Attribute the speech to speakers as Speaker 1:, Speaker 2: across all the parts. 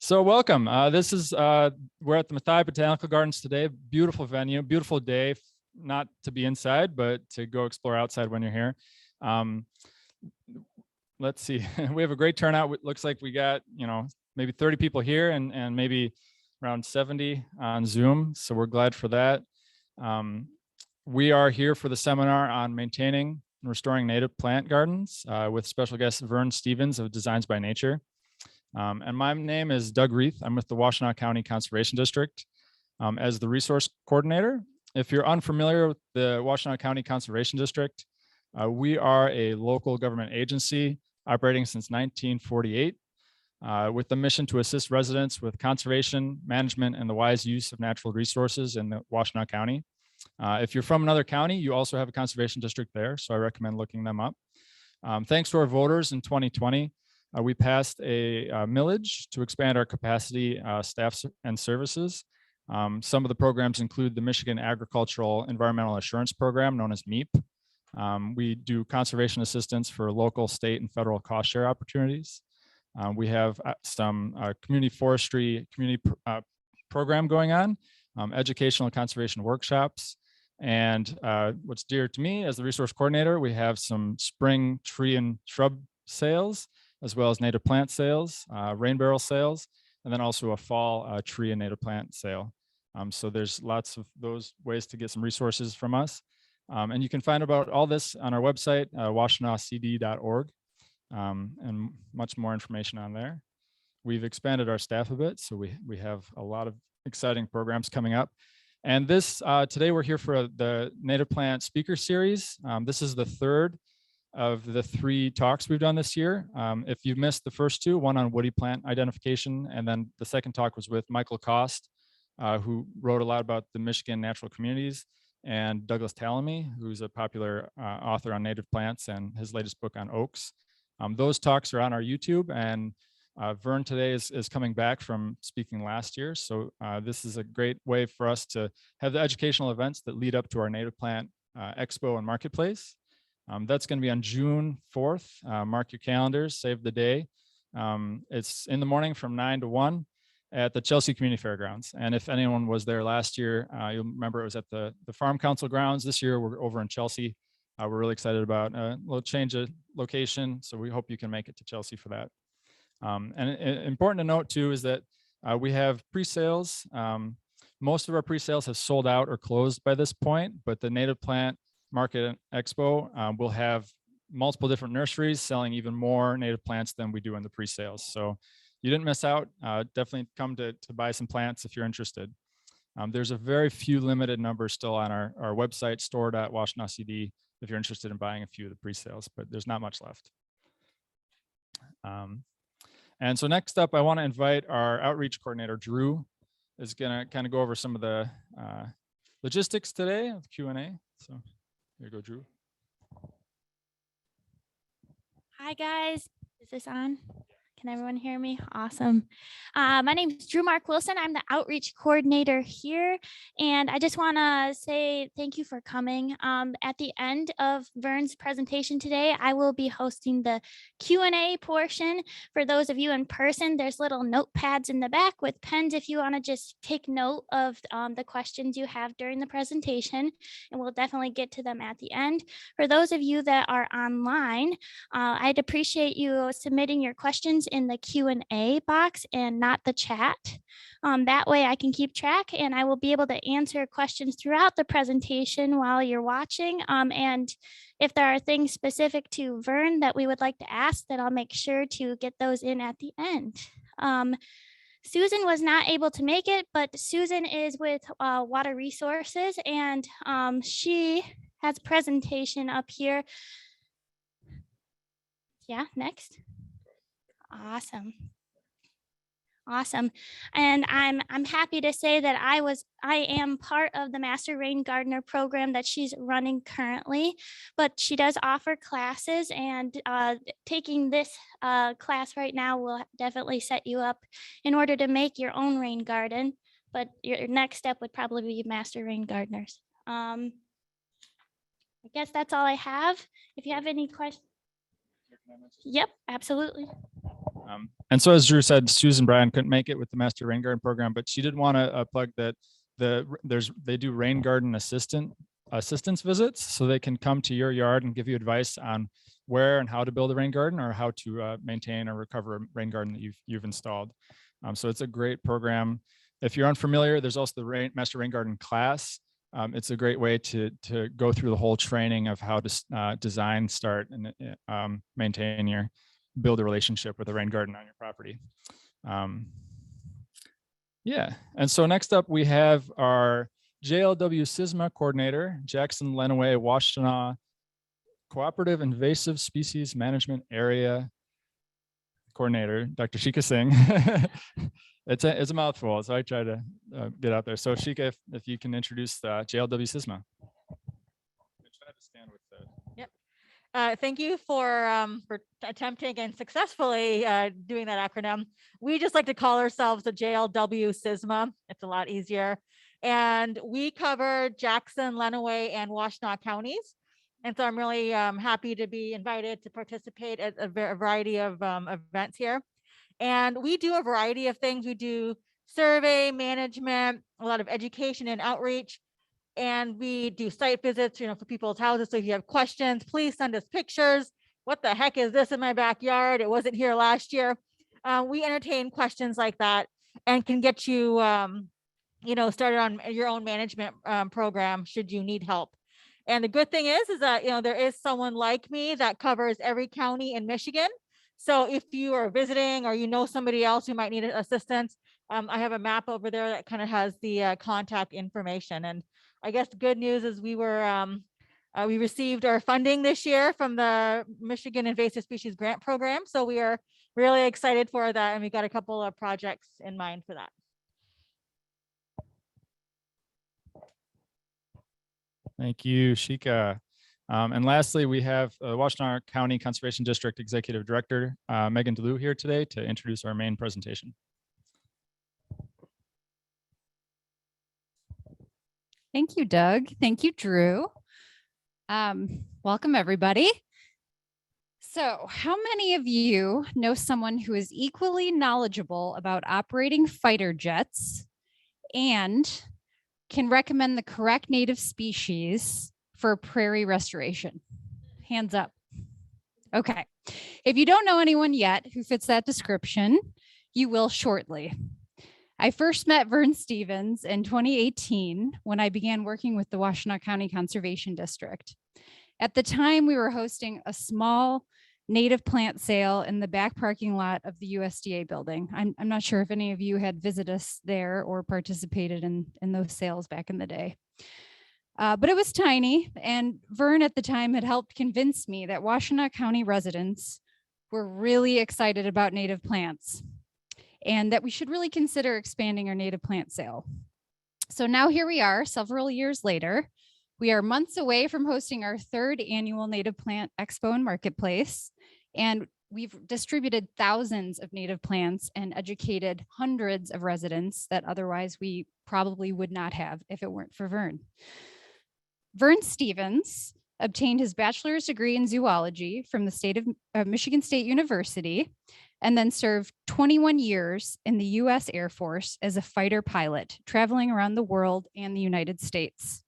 Speaker 1: So welcome. This is we're at the Mathai Botanical Gardens today. Beautiful venue, beautiful day. Not to be inside, but to go explore outside when you're here. Let's see. We have a great turnout. It looks like we got maybe 30 people here and maybe around 70 on Zoom. So we're glad for that. We are here for the seminar on maintaining and restoring native plant gardens with special guest Vern Stevens of Designs by Nature. And my name is Doug Reith. I'm with the Washtenaw County Conservation District as the resource coordinator. If you're unfamiliar with the Washtenaw County Conservation District, we are a local government agency operating since 1948 with the mission to assist residents with conservation, management, and the wise use of natural resources in the Washtenaw County. If you're from another county, you also have a conservation district there, so I recommend looking them up. Thanks to our voters in 2020, we passed a millage to expand our capacity, staff and services. Some of the programs include the Michigan Agricultural Environmental Assurance Program, known as MEAP. We do conservation assistance for local, state, and federal cost share opportunities. We have some community forestry program going on, educational and conservation workshops. And what's dear to me as the resource coordinator, we have some spring tree and shrub sales, as well as native plant sales, rain barrel sales, and then also a fall tree and native plant sale. So there's lots of those ways to get some resources from us. And you can find about all this on our website, washtenaw.cd.org, and much more information on there. We've expanded our staff a bit, so we have a lot of exciting programs coming up. And this today we're here for the Native Plant Speaker Series. This is the third of the 3 talks we've done this year. If you missed the first 2, one on woody plant identification, and then the second talk was with Michael Kost, who wrote a lot about the Michigan natural communities, and Douglas Tallamy, who's a popular author on native plants and his latest book on oaks. Those talks are on our YouTube, and Vern today is coming back from speaking last year. So this is a great way for us to have the educational events that lead up to our native plant expo and marketplace. That's going to be on June 4th. Mark your calendars, save the day. It's in the morning from 9 to 1 at the Chelsea Community Fairgrounds. And if anyone was there last year, you'll remember it was at the Farm Council grounds. This year, we're over in Chelsea. We're really excited about a little change of location. So we hope you can make it to Chelsea for that. And important to note too is that we have pre-sales. Most of our pre-sales have sold out or closed by this point, but the Native Plant Market Expo will have multiple different nurseries selling even more native plants than we do in the pre-sales. So you didn't miss out. Definitely come to buy some plants if you're interested. There's a very few limited numbers still on our website, store.washtenaw.cd, if you're interested in buying a few of the pre-sales, but there's not much left. And so next up, I want to invite our outreach coordinator, Drew, is going to kind of go over some of the logistics today of Q&A. So here you go, Drew.
Speaker 2: Hi, guys. Is this on? Can everyone hear me? Awesome. My name is Drew Mark Wilson. I'm the outreach coordinator here. And I just want to say thank you for coming. At the end of Vern's presentation today, I will be hosting the Q&A portion. For those of you in person, there's little notepads in the back with pens if you want to just take note of the questions you have during the presentation. And we'll definitely get to them at the end. For those of you that are online, I'd appreciate you submitting your questions in the Q&A box and not the chat. That way I can keep track and I will be able to answer questions throughout the presentation while you're watching. And if there are things specific to Vern that we would like to ask, then I'll make sure to get those in at the end. Susan was not able to make it, but Susan is with Water Resources and she has a presentation up here. Yeah, next. Awesome. And I'm happy to say that I am part of the Master Rain Gardener program that she's running currently, but she does offer classes, and taking this class right now will definitely set you up in order to make your own rain garden. But your next step would probably be Master Rain Gardeners. I guess that's all I have. If you have any questions. Yep, absolutely.
Speaker 1: And so as Drew said, Susan Bryan couldn't make it with the Master Rain Garden program, but she did want to plug that they do rain garden assistance visits, so they can come to your yard and give you advice on where and how to build a rain garden, or how to maintain or recover a rain garden that you've installed. So it's a great program. If you're unfamiliar, there's also the Master Rain Garden class. It's a great way to go through the whole training of how to design, start, and build a relationship with a rain garden on your property. Yeah, and so next up we have our JLW SISMA coordinator, Jackson Lenawee Washtenaw Cooperative Invasive Species Management Area coordinator, Dr. Chica Singh. It's a mouthful, so I try to get out there. So Chica, if you can introduce JLW SISMA.
Speaker 3: Yep. Thank you for attempting and successfully doing that acronym. We just like to call ourselves the JLW SISMA. It's a lot easier. And we cover Jackson, Lenawee, and Washtenaw counties. And so I'm really happy to be invited to participate at a variety of events here. And we do a variety of things. We do survey management, a lot of education and outreach, and we do site visits, for people's houses. So if you have questions, please send us pictures. What the heck is this in my backyard? It wasn't here last year. We entertain questions like that and can get you, started on your own management program should you need help. And the good thing is that, there is someone like me that covers every county in Michigan. So if you are visiting or somebody else who might need assistance, I have a map over there that kind of has the contact information. And I guess the good news is we received our funding this year from the Michigan Invasive Species Grant Program. So we are really excited for that. And we got a couple of projects in mind for that.
Speaker 1: Thank you, Chica. And lastly, we have Washtenaw County Conservation District Executive Director, Megan DeLue here today to introduce our main presentation.
Speaker 4: Thank you, Doug. Thank you, Drew. Welcome, everybody. So how many of you know someone who is equally knowledgeable about operating fighter jets and can recommend the correct native species for prairie restoration? Hands up. Okay. If you don't know anyone yet who fits that description, you will shortly. I first met Vern Stevens in 2018 when I began working with the Washtenaw County Conservation District. At the time, we were hosting a small native plant sale in the back parking lot of the USDA building. I'm not sure if any of you had visited us there or participated in those sales back in the day. But it was tiny, and Vern at the time had helped convince me that Washtenaw County residents were really excited about native plants and that we should really consider expanding our native plant sale. So now here we are, several years later. We are months away from hosting our third annual Native Plant Expo and Marketplace, and we've distributed thousands of native plants and educated hundreds of residents that otherwise we probably would not have if it weren't for Vern. Vern Stevens obtained his bachelor's degree in zoology from the Michigan State University, and then served 21 years in the U.S. Air Force as a fighter pilot, traveling around the world and the United States.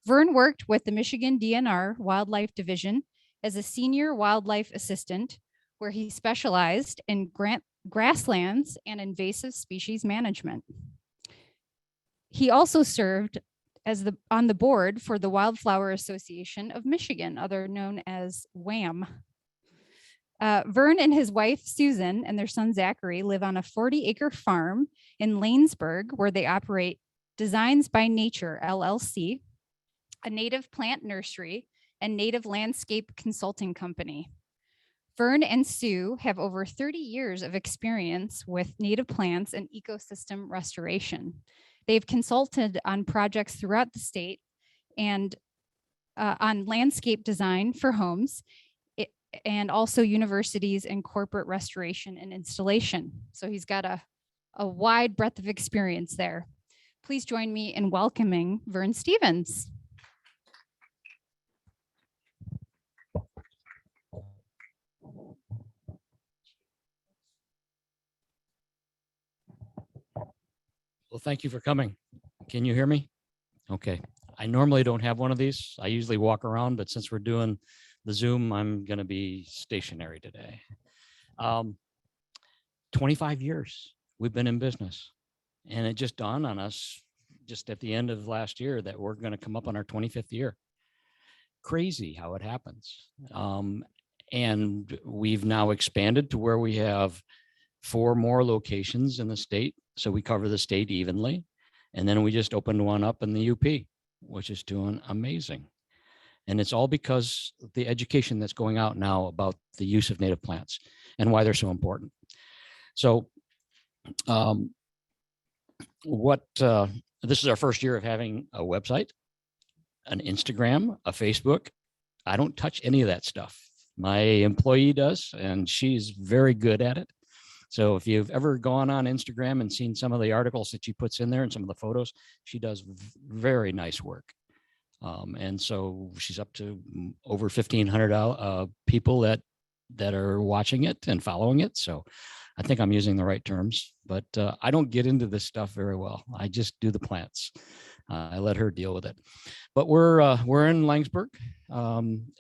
Speaker 4: Vern worked with the Michigan DNR Wildlife Division as a senior wildlife assistant, where he specialized in grasslands and invasive species management. He also served on the board for the Wildflower Association of Michigan, other known as WAM. Vern and his wife, Susan, and their son, Zachary, live on a 40-acre farm in Lanesburg, where they operate Designs by Nature, LLC, a native plant nursery and native landscape consulting company. Vern and Sue have over 30 years of experience with native plants and ecosystem restoration. They've consulted on projects throughout the state and on landscape design for homes, and also universities and corporate restoration and installation. So he's got a wide breadth of experience there. Please join me in welcoming Vern Stevens.
Speaker 5: Well, thank you for coming. Can you hear me? Okay. I normally don't have one of these. I usually walk around, but since we're doing the Zoom, I'm going to be stationary today. 25 years we've been in business, and it just dawned on us just at the end of last year that we're going to come up on our 25th year. Crazy how it happens. And we've now expanded to where we have 4 more locations in the state. So we cover the state evenly. And then we just opened one up in the UP, which is doing amazing. And it's all because of the education that's going out now about the use of native plants and why they're so important. So this is our first year of having a website, an Instagram, a Facebook. I don't touch any of that stuff. My employee does, and she's very good at it. So if you've ever gone on Instagram and seen some of the articles that she puts in there and some of the photos, she does very nice work. And so she's up to over 1,500 people that are watching it and following it. So I think I'm using the right terms, but I don't get into this stuff very well. I just do the plants. I let her deal with it. But we're in Langsburg.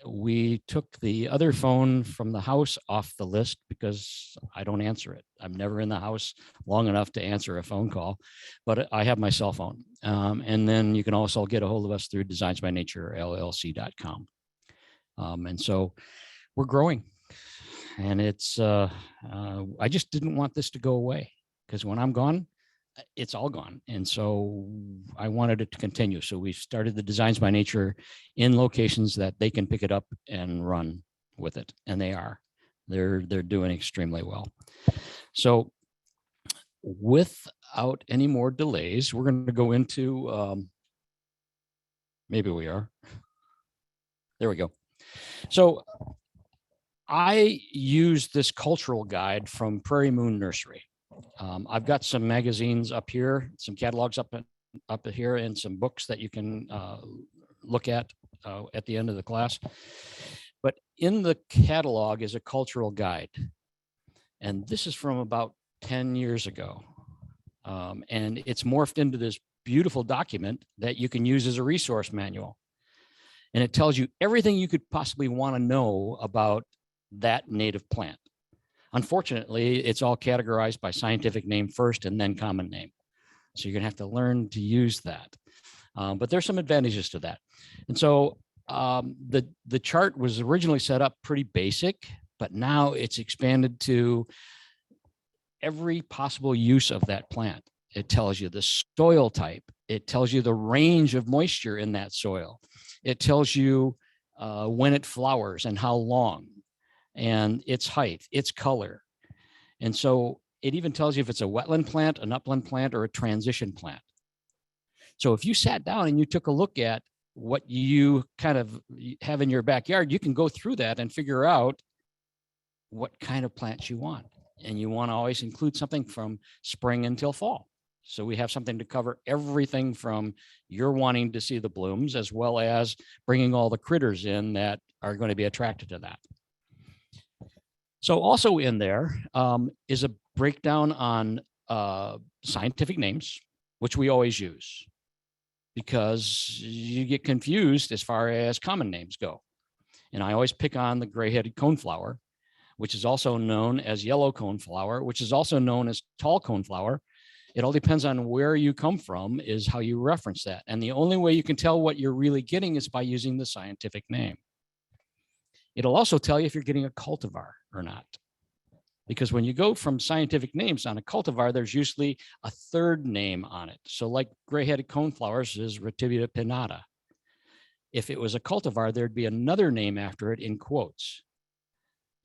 Speaker 5: We took the other phone from the house off the list because I don't answer it. I'm never in the house long enough to answer a phone call, but I have my cell phone. And then you can also get a hold of us through designsbynaturellc.com. And so we're growing, and it's I just didn't want this to go away, because when I'm gone, it's all gone. And so I wanted it to continue. So we started the Designs by Nature in locations that they can pick it up and run with it. And they are. They're doing extremely well. So without any more delays, we're going to go into, maybe we are. There we go. So I use this cultural guide from Prairie Moon Nursery. I've got some magazines up here, some catalogs up here, and some books that you can look at the end of the class. But in the catalog is a cultural guide. And this is from about 10 years ago. And it's morphed into this beautiful document that you can use as a resource manual. And it tells you everything you could possibly want to know about that native plant. Unfortunately, it's all categorized by scientific name first and then common name. So you're going to have to learn to use that. But there's some advantages to that. And so the chart was originally set up pretty basic, but now it's expanded to every possible use of that plant. It tells you the soil type. It tells you the range of moisture in that soil. It tells you when it flowers and how long, and its height, its color. And so it even tells you if it's a wetland plant, an upland plant, or a transition plant. So if you sat down and you took a look at what you kind of have in your backyard, you can go through that and figure out what kind of plants you want. And you want to always include something from spring until fall. So we have something to cover everything from you're wanting to see the blooms, as well as bringing all the critters in that are going to be attracted to that. So also in there is a breakdown on scientific names, which we always use because you get confused as far as common names go. And I always pick on the gray-headed coneflower, which is also known as yellow coneflower, which is also known as tall coneflower. It all depends on where you come from is how you reference that. And the only way you can tell what you're really getting is by using the scientific name. It'll also tell you if you're getting a cultivar or not. Because when you go from scientific names on a cultivar, there's usually a third name on it. So like gray-headed coneflowers is Retivia pinnata. If it was a cultivar, there'd be another name after it in quotes.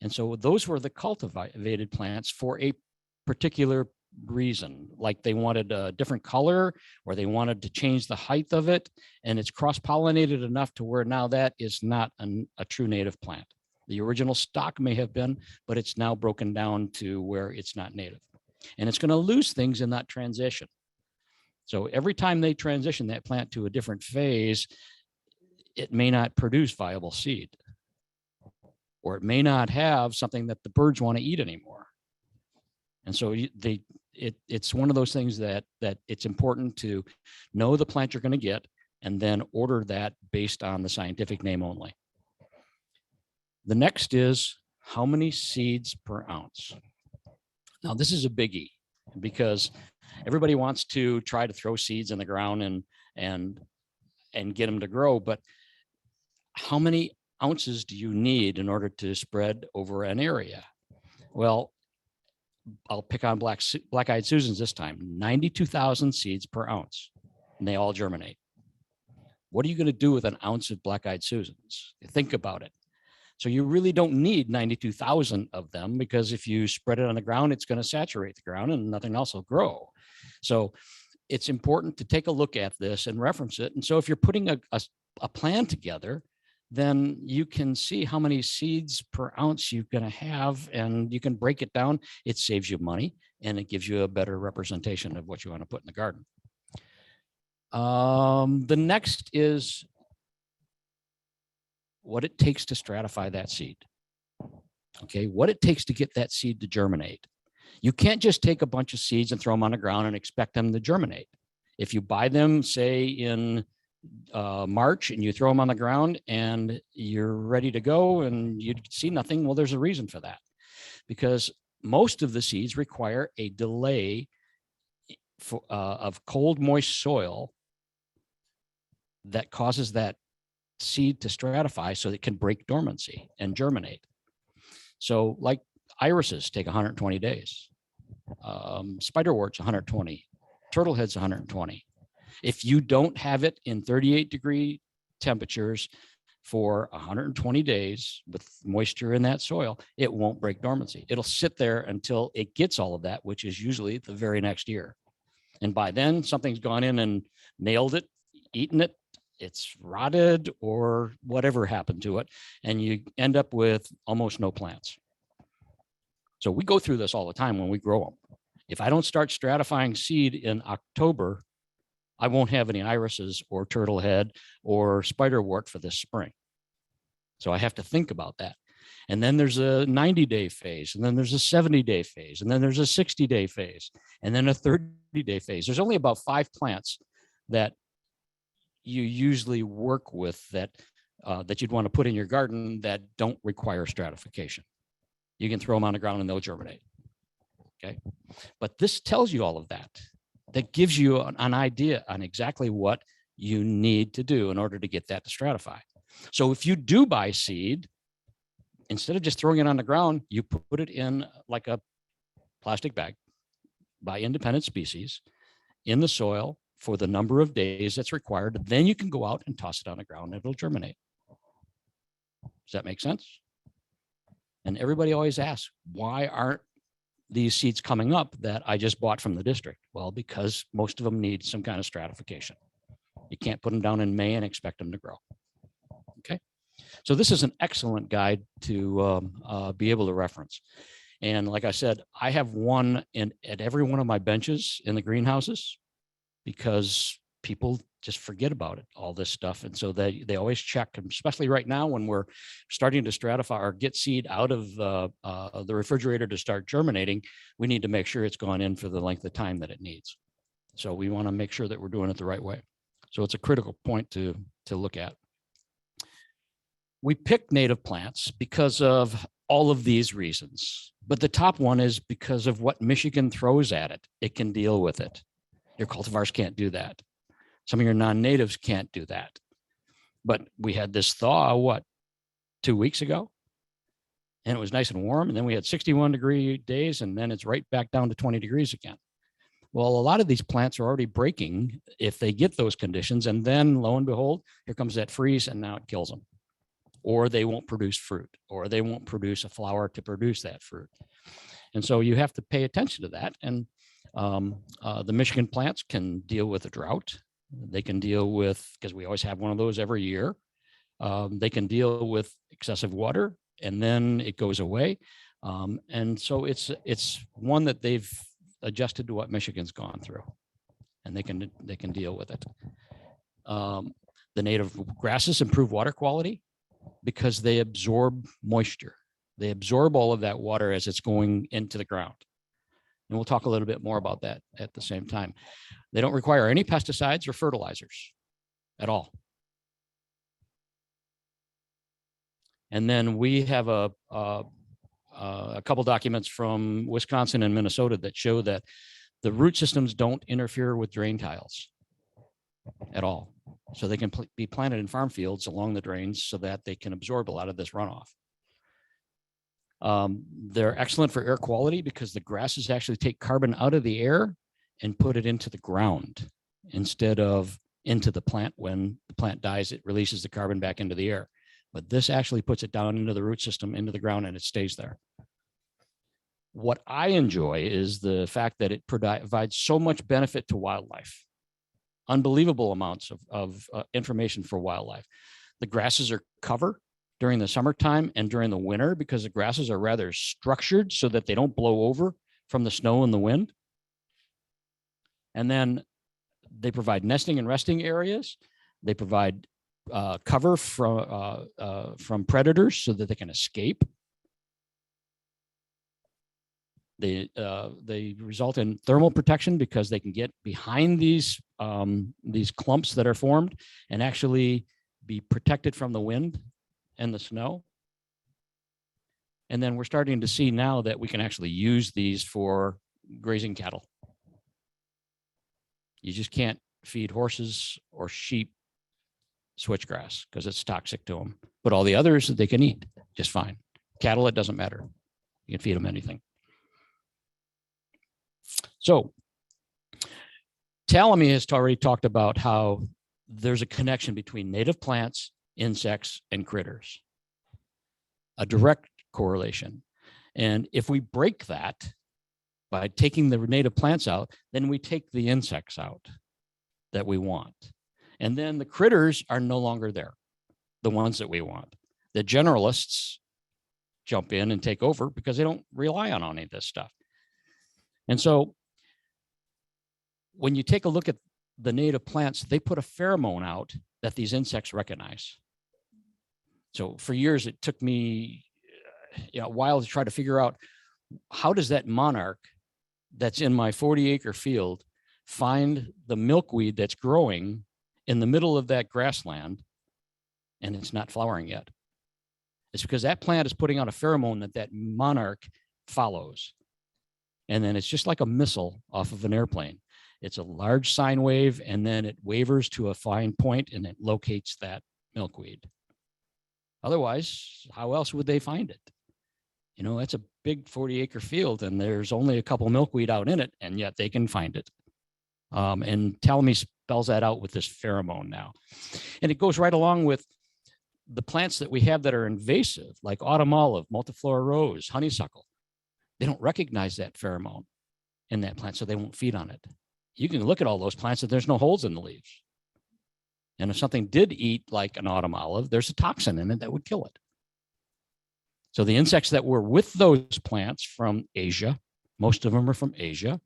Speaker 5: And so those were the cultivated plants for a particular reason, like they wanted a different color or they wanted to change the height of it, and it's cross-pollinated enough to where now that is not a true native plant. The original stock may have been, but it's now broken down to where it's not native, and it's going to lose things in that transition. So every time they transition that plant to a different phase, it may not produce viable seed, or it may not have something that the birds want to eat anymore. And so it's one of those things that it's important to know the plant you're going to get and then order that based on the scientific name only. The next is how many seeds per ounce. Now, this is a biggie because everybody wants to try to throw seeds in the ground and get them to grow, but how many ounces do you need in order to spread over an area? Well, I'll pick on black-eyed Susans this time, 92,000 seeds per ounce, and they all germinate. What are you going to do with an ounce of black-eyed Susans? Think about it. So you really don't need 92,000 of them, because if you spread it on the ground, it's going to saturate the ground and nothing else will grow. So it's important to take a look at this and reference it. And so if you're putting a plan together, then you can see how many seeds per ounce you're going to have, and you can break it down. It saves you money and it gives you a better representation of what you want to put in the garden. The next is what it takes to stratify that seed. Okay, what it takes to get that seed to germinate. You can't just take a bunch of seeds and throw them on the ground and expect them to germinate. If you buy them, say in March, and you throw them on the ground and you're ready to go and you see nothing, well, there's a reason for that. Because most of the seeds require a delay of cold, moist soil that causes that seed to stratify so that it can break dormancy and germinate. So like irises take 120 days, spiderwort's 120, turtlehead's 120. If you don't have it in 38-degree temperatures for 120 days with moisture in that soil, it won't break dormancy. It'll sit there until it gets all of that, which is usually the very next year. And by then, something's gone in and nailed it, eaten it, it's rotted, or whatever happened to it, and you end up with almost no plants. So we go through this all the time when we grow them. If I don't start stratifying seed in October, I won't have any irises or turtlehead or spiderwort for this spring. So I have to think about that. And then there's a 90-day phase, and then there's a 70-day phase, and then there's a 60-day phase, and then a 30-day phase. There's only about 5 plants that you usually work with that you'd want to put in your garden that don't require stratification. You can throw them on the ground and they'll germinate. Okay, but this tells you all of that. That gives you an idea on exactly what you need to do in order to get that to stratify. So if you do buy seed, instead of just throwing it on the ground, you put it in like a plastic bag by independent species in the soil for the number of days that's required. Then you can go out and toss it on the ground and it'll germinate. Does that make sense? And everybody always asks, why aren't these seeds coming up that I just bought from the district? Well, because most of them need some kind of stratification. You can't put them down in May and expect them to grow. Okay. So this is an excellent guide to be able to reference. And like I said, I have one at every one of my benches in the greenhouses, because people just forget about it, all this stuff. And so they always check, especially right now when we're starting to stratify or get seed out of the refrigerator to start germinating. We need to make sure it's gone in for the length of time that it needs. So we want to make sure that we're doing it the right way. So it's a critical point to look at. We pick native plants because of all of these reasons, but the top one is because of what Michigan throws at it. It can deal with it. Your cultivars can't do that. Some of your non-natives can't do that. But we had this thaw, 2 weeks ago? And it was nice and warm. And then we had 61-degree days, and then it's right back down to 20 degrees again. Well, a lot of these plants are already breaking if they get those conditions. And then lo and behold, here comes that freeze, and now it kills them. Or they won't produce fruit, or they won't produce a flower to produce that fruit. And so you have to pay attention to that. And the Michigan plants can deal with a drought. They can deal with, because we always have one of those every year. They can deal with excessive water, and then it goes away. And so it's one that they've adjusted to what Michigan's gone through, and they can deal with it. The native grasses improve water quality because they absorb moisture. They absorb all of that water as it's going into the ground. And we'll talk a little bit more about that at the same time. They don't require any pesticides or fertilizers at all. And then we have a couple documents from Wisconsin and Minnesota that show that the root systems don't interfere with drain tiles at all. So they can be planted in farm fields along the drains so that they can absorb a lot of this runoff. They're excellent for air quality because the grasses actually take carbon out of the air and put it into the ground instead of into the plant. When the plant dies, it releases the carbon back into the air. But this actually puts it down into the root system, into the ground, and it stays there. What I enjoy is the fact that it provides so much benefit to wildlife. Unbelievable amounts of information for wildlife. The grasses are cover during the summertime and during the winter because the grasses are rather structured so that they don't blow over from the snow and the wind. And then they provide nesting and resting areas. They provide cover from predators so that they can escape. They result in thermal protection because they can get behind these clumps that are formed and actually be protected from the wind and the snow. And then we're starting to see now that we can actually use these for grazing cattle. You just can't feed horses or sheep switchgrass because it's toxic to them. But all the others they can eat just fine. Cattle, it doesn't matter. You can feed them anything. So Talamy has already talked about how there's a connection between native plants, insects, and critters. A direct correlation. And if we break that by taking the native plants out, then we take the insects out that we want. And then the critters are no longer there, the ones that we want. The generalists jump in and take over because they don't rely on any of this stuff. And so when you take a look at the native plants, they put a pheromone out that these insects recognize. So for years, it took me a while to try to figure out how does that monarch that's in my 40-acre field find the milkweed that's growing in the middle of that grassland and it's not flowering yet. It's because that plant is putting out a pheromone that monarch follows. And then it's just like a missile off of an airplane. It's a large sine wave, and then it wavers to a fine point and it locates that milkweed. Otherwise, how else would they find it? You know, it's a big 40-acre field and there's only a couple milkweed out in it, and yet they can find it. And Talamy spells that out with this pheromone now. And it goes right along with the plants that we have that are invasive, like autumn olive, multiflora rose, honeysuckle. They don't recognize that pheromone in that plant, so they won't feed on it. You can look at all those plants and there's no holes in the leaves. And if something did eat like an autumn olive, there's a toxin in it that would kill it. So the insects that were with those plants from Asia, most of them are from Asia,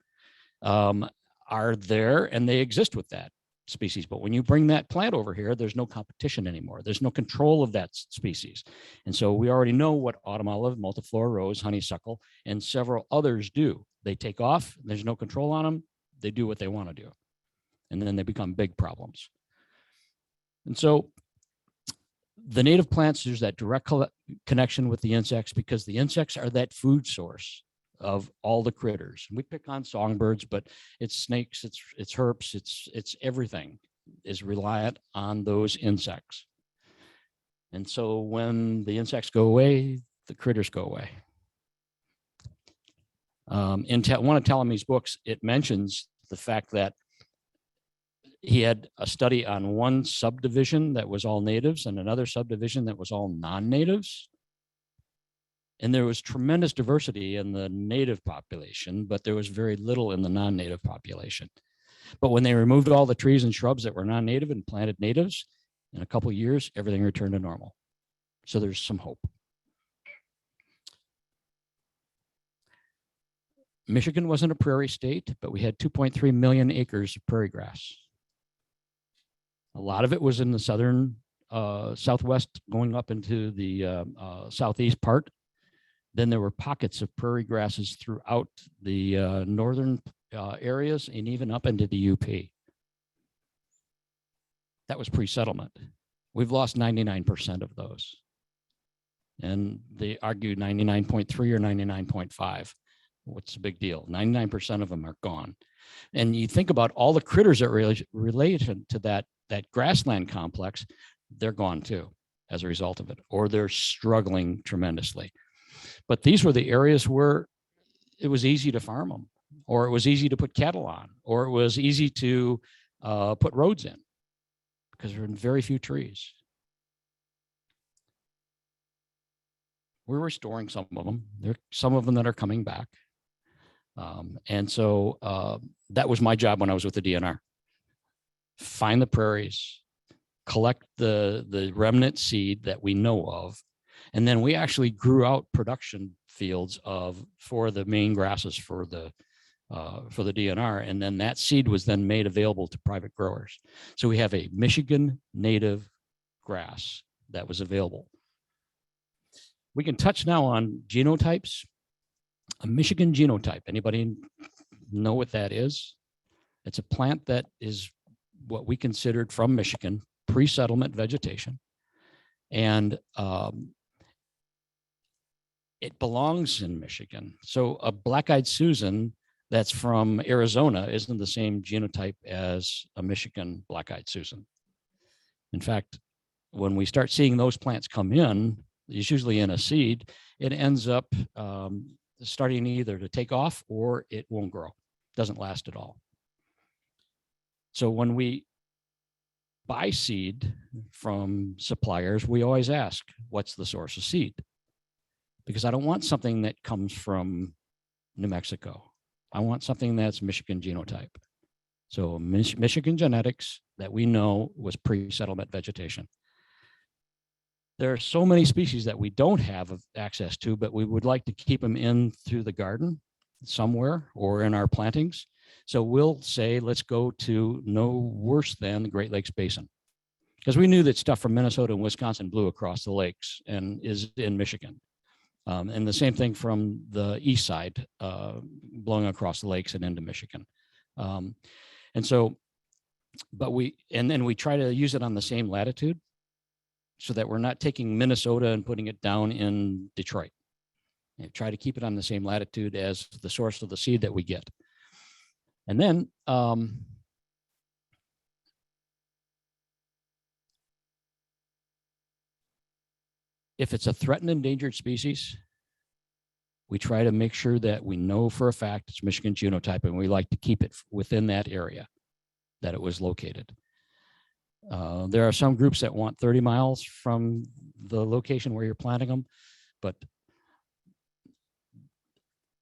Speaker 5: are there and they exist with that species. But when you bring that plant over here, there's no competition anymore. There's no control of that species. And so we already know what autumn olive, multiflora rose, honeysuckle, and several others do. They take off, there's no control on them. They do what they want to do. And then they become big problems. And so the native plants, there's that direct connection with the insects because the insects are that food source of all the critters. We pick on songbirds, but it's snakes, it's herps, it's everything is reliant on those insects. And so when the insects go away, the critters go away. In one of Talamy's books, it mentions the fact that he had a study on one subdivision that was all natives and another subdivision that was all non-natives. And there was tremendous diversity in the native population, but there was very little in the non-native population. But when they removed all the trees and shrubs that were non-native and planted natives, in a couple of years, everything returned to normal. So there's some hope. Michigan wasn't a prairie state, but we had 2.3 million acres of prairie grass. A lot of it was in the southern southwest going up into the southeast part. Then there were pockets of prairie grasses throughout the northern areas and even up into the UP. That was pre-settlement. We've lost 99% of those. And they argue 99.3 or 99.5. What's the big deal? 99% of them are gone. And you think about all the critters that relate to that grassland complex, they're gone too as a result of it, or they're struggling tremendously. But these were the areas where it was easy to farm them, or it was easy to put cattle on, or it was easy to put roads in, because there were very few trees. We're restoring some of them. There are some of them that are coming back. And so that was my job when I was with the DNR. Find the prairies, collect the remnant seed that we know of, and then we actually grew out production fields for the main grasses for the DNR, and then that seed was then made available to private growers. So we have a Michigan native grass that was available. We can touch now on genotypes. A Michigan genotype. Anybody know what that is? It's a plant that is what we considered from Michigan, pre-settlement vegetation. And it belongs in Michigan. So a black-eyed Susan that's from Arizona isn't the same genotype as a Michigan black-eyed Susan. In fact, when we start seeing those plants come in, it's usually in a seed, it ends up starting either to take off or it won't grow, doesn't last at all. So when we buy seed from suppliers, we always ask, what's the source of seed? Because I don't want something that comes from New Mexico. I want something that's Michigan genotype. So Michigan genetics that we know was pre-settlement vegetation. There are so many species that we don't have access to, but we would like to keep them in through the garden somewhere or in our plantings. So we'll say, let's go to no worse than the Great Lakes Basin, because we knew that stuff from Minnesota and Wisconsin blew across the lakes and is in Michigan. And the same thing from the east side, blowing across the lakes and into Michigan. And then we try to use it on the same latitude, so that we're not taking Minnesota and putting it down in Detroit. And try to keep it on the same latitude as the source of the seed that we get. And then if it's a threatened endangered species, we try to make sure that we know for a fact it's Michigan genotype, and we like to keep it within that area that it was located. There are some groups that want 30 miles from the location where you're planting them, but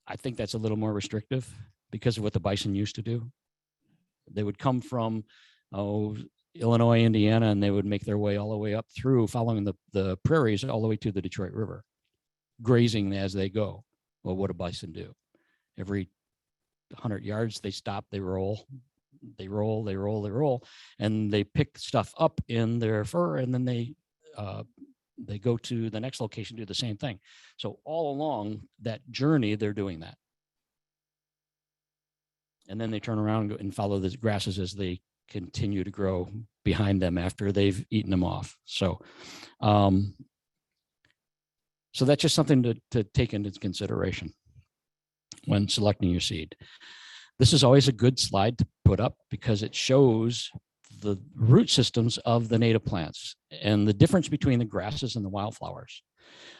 Speaker 5: I think that's a little more restrictive because of what the bison used to do. They would come from Illinois, Indiana, and they would make their way all the way up through, following the prairies all the way to the Detroit River, grazing as they go. Well, what do bison do? Every 100 yards, they stop, they roll. They roll, they roll, they roll, and they pick stuff up in their fur, and then they go to the next location, do the same thing. So all along that journey, they're doing that. And then they turn around and follow the grasses as they continue to grow behind them after they've eaten them off. So, so that's just something to take into consideration when selecting your seed. This is always a good slide to put up because it shows the root systems of the native plants and the difference between the grasses and the wildflowers.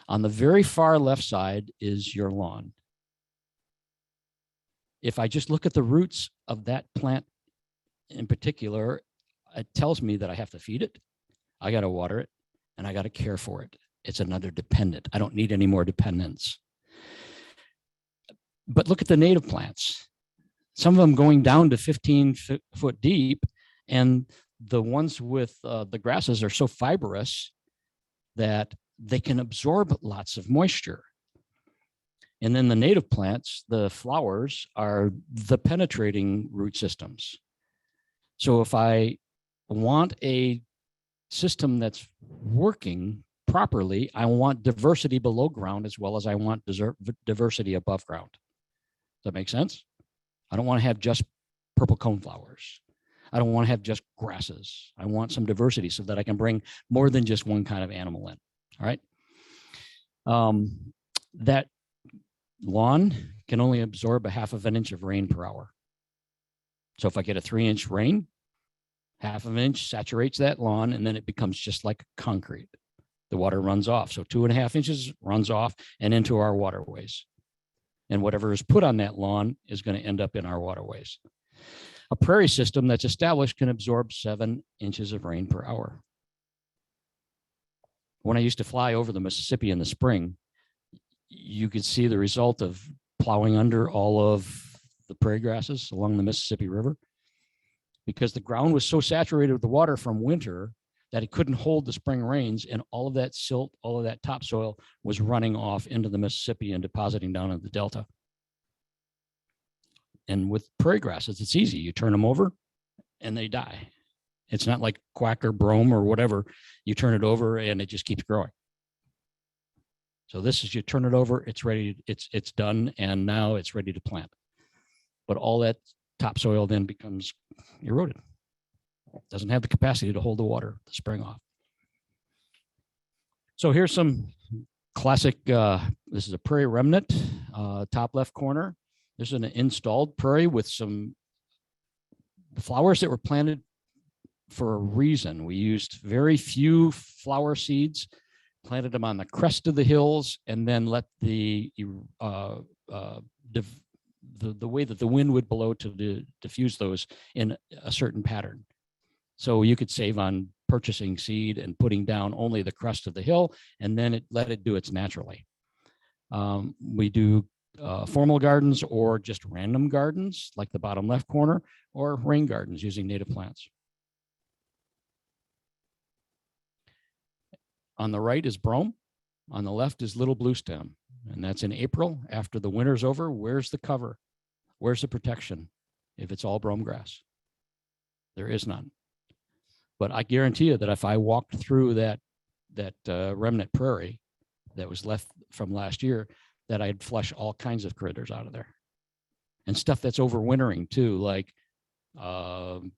Speaker 5: On the very far left side is your lawn. If I just look at the roots of that plant in particular, it tells me that I have to feed it, I got to water it, and I got to care for it. It's another dependent. I don't need any more dependence. But look at the native plants. Some of them going down to 15 foot deep, and the ones with the grasses are so fibrous that they can absorb lots of moisture. And then the native plants, the flowers, are the penetrating root systems. So if I want a system that's working properly, I want diversity below ground as well as I want diversity above ground. Does that make sense? I don't want to have just purple coneflowers. I don't want to have just grasses. I want some diversity so that I can bring more than just one kind of animal in. All right. That lawn can only absorb a 1/2 inch of rain per hour. So if I get a 3-inch rain, 1/2 inch saturates that lawn, and then it becomes just like concrete. The water runs off. So 2.5 inches runs off and into our waterways. And whatever is put on that lawn is going to end up in our waterways. A prairie system that's established can absorb 7 inches of rain per hour. When I used to fly over the Mississippi in the spring, you could see the result of plowing under all of the prairie grasses along the Mississippi River, because the ground was so saturated with the water from winter that it couldn't hold the spring rains, and all of that silt, all of that topsoil was running off into the Mississippi and depositing down in the Delta. And with prairie grasses, it's easy. You turn them over and they die. It's not like quack or brome or whatever. You turn it over and it just keeps growing. So this is, you turn it over, it's ready, it's done, and now it's ready to plant. But all that topsoil then becomes eroded. Doesn't have the capacity to hold the water, the spring off. So here's some classic, this is a prairie remnant, top left corner. There's an installed prairie with some flowers that were planted for a reason. We used very few flower seeds, planted them on the crest of the hills, and then let the way that the wind would blow to diffuse those in a certain pattern. So you could save on purchasing seed and putting down only the crest of the hill, and then let it do its naturally. We do formal gardens or just random gardens like the bottom left corner, or rain gardens using native plants. On the right is brome. On the left is little blue stem. And that's in April. After the winter's over, where's the cover? Where's the protection if it's all brome grass? There is none. But I guarantee you that if I walked through that remnant prairie that was left from last year, that I'd flush all kinds of critters out of there. And stuff that's overwintering too, like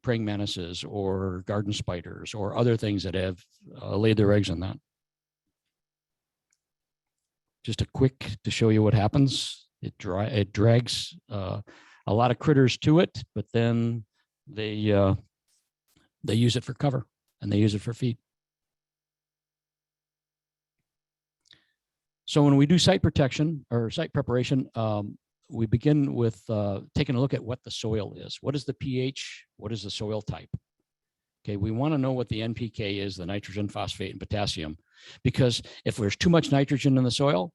Speaker 5: praying mantises or garden spiders or other things that have laid their eggs in that. Just a quick to show you what happens. It drags a lot of critters to it, but then they use it for cover and they use it for feed. So when we do site protection or site preparation, we begin with taking a look at what the soil is. What is the pH? What is the soil type? Okay, we want to know what the NPK is, the nitrogen, phosphate, and potassium, because if there's too much nitrogen in the soil,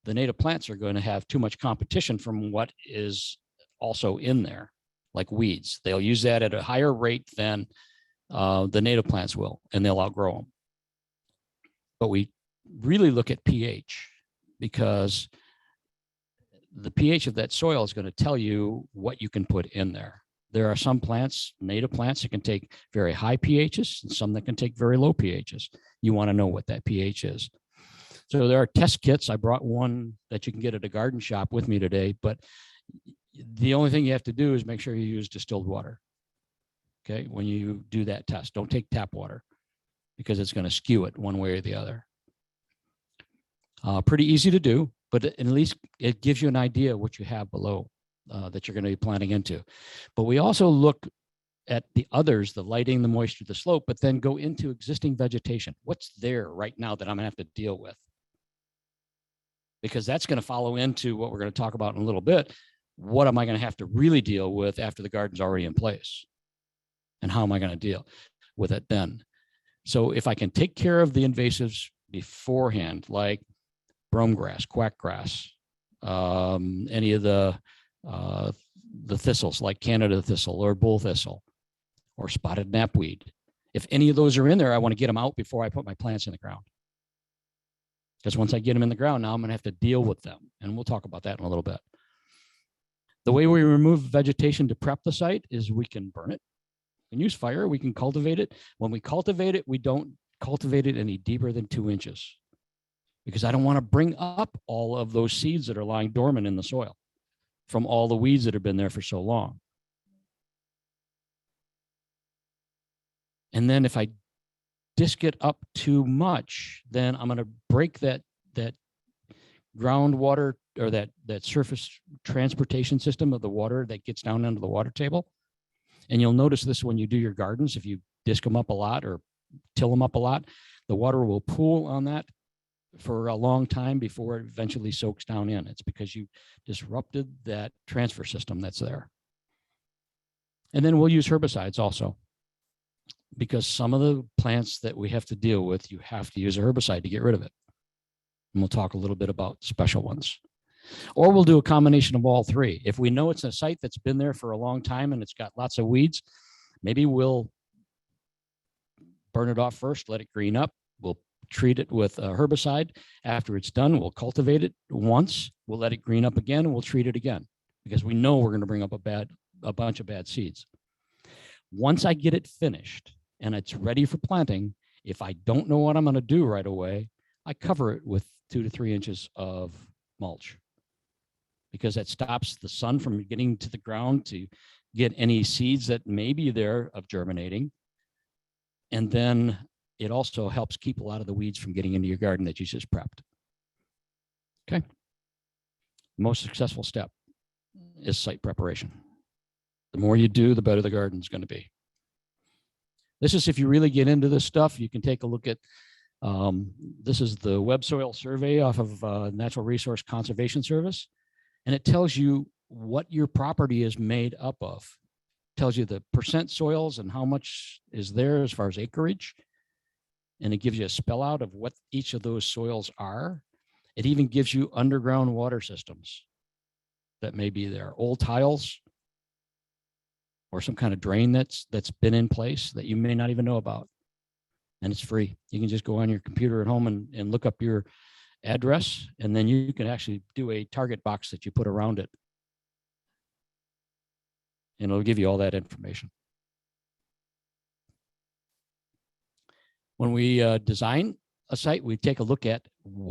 Speaker 5: the native plants are going to have too much competition from what is also in there, like weeds. They'll use that at a higher rate than the native plants will, and they'll outgrow them. But we really look at pH, because the pH of that soil is going to tell you what you can put in there. There are some plants, native plants, that can take very high pHs and some that can take very low pHs. You want to know what that pH is. So there are test kits. I brought one that you can get at a garden shop with me today, but the only thing you have to do is make sure you use distilled water. Okay, when you do that test, don't take tap water because it's going to skew it one way or the other. Pretty easy to do, but at least it gives you an idea of what you have below that you're going to be planting into. But we also look at the others, the lighting, the moisture, the slope, but then go into existing vegetation. What's there right now that I'm going to have to deal with? Because that's going to follow into what we're going to talk about in a little bit. What am I going to have to really deal with after the garden's already in place? And how am I going to deal with it then? So if I can take care of the invasives beforehand, like brome grass, quack grass, any of the thistles like Canada thistle or bull thistle or spotted knapweed. If any of those are in there, I want to get them out before I put my plants in the ground. Because once I get them in the ground, now I'm going to have to deal with them. And we'll talk about that in a little bit. The way we remove vegetation to prep the site is we can burn it. We can use fire, we can cultivate it. When we cultivate it, we don't cultivate it any deeper than 2 inches, because I don't want to bring up all of those seeds that are lying dormant in the soil from all the weeds that have been there for so long. And then if I disc it up too much, then I'm going to break that groundwater, or that surface transportation system of the water that gets down into the water table. And you'll notice this when you do your gardens. If you disc them up a lot or till them up a lot, the water will pool on that for a long time before it eventually soaks down in. It's because you disrupted that transfer system that's there. And then we'll use herbicides also, because some of the plants that we have to deal with, you have to use a herbicide to get rid of it. And we'll talk a little bit about special ones. Or we'll do a combination of all three. If we know it's a site that's been there for a long time and it's got lots of weeds, maybe we'll burn it off first, let it green up. We'll treat it with a herbicide. After it's done, we'll cultivate it once. We'll let it green up again, and we'll treat it again, because we know we're going to bring up a bunch of bad seeds. Once I get it finished and it's ready for planting, if I don't know what I'm going to do right away, I cover it with 2 to 3 inches of mulch, because that stops the sun from getting to the ground to get any seeds that may be there of germinating. And then it also helps keep a lot of the weeds from getting into your garden that you just prepped. Okay. Most successful step is site preparation. The more you do, the better the garden's going to be. This is, if you really get into this stuff, you can take a look at, this is the web soil survey off of Natural Resource Conservation Service. And it tells you what your property is made up of. It tells you the percent soils and how much is there as far as acreage. And it gives you a spell out of what each of those soils are. It even gives you underground water systems that may be there, old tiles, or some kind of drain that's been in place that you may not even know about. And it's free. You can just go on your computer at home and look up your address, and then you can actually do a target box that you put around it. And it'll give you all that information. When we design a site, we take a look at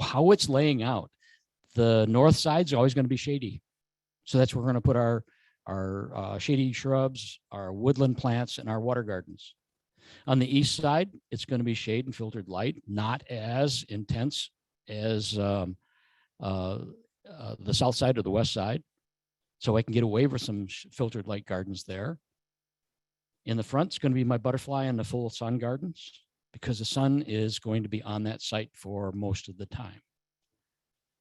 Speaker 5: how it's laying out. The north side's always going to be shady. So that's where we're going to put our shady shrubs, our woodland plants, and our water gardens. On the east side, it's going to be shade and filtered light, not as intense as the south side or the west side. So I can get away with some filtered light gardens there. In the front, it's going to be my butterfly and the full sun gardens, because the sun is going to be on that site for most of the time.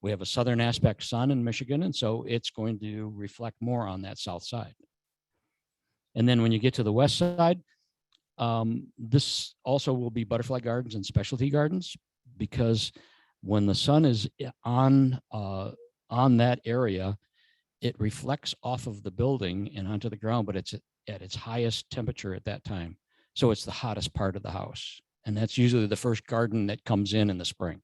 Speaker 5: We have a southern aspect sun in Michigan, and so it's going to reflect more on that south side. And then when you get to the west side, this also will be butterfly gardens and specialty gardens, because when the sun is on that area, it reflects off of the building and onto the ground, but it's at its highest temperature at that time. So it's the hottest part of the house. And that's usually the first garden that comes in the spring.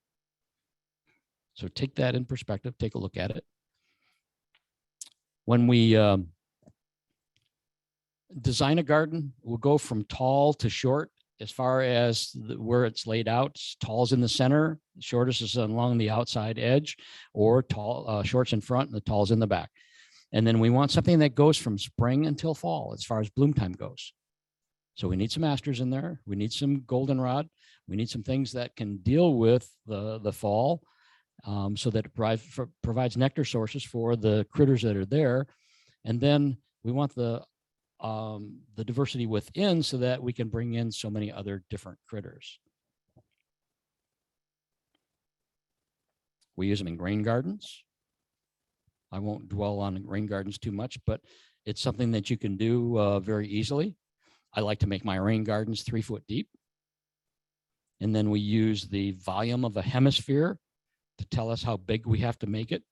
Speaker 5: So take that in perspective, take a look at it. When we design a garden, we'll go from tall to short as far as where it's laid out. Tall's in the center, the shortest is along the outside edge, or short's in front and the tall's in the back. And then we want something that goes from spring until fall as far as bloom time goes. So we need some asters in there. We need some goldenrod. We need some things that can deal with the fall, so that it provides nectar sources for the critters that are there. And then we want the diversity within, so that we can bring in so many other different critters. We use them in grain gardens. I won't dwell on rain gardens too much, but it's something that you can do very easily. I like to make my rain gardens 3 foot deep. And then we use the volume of a hemisphere to tell us how big we have to make it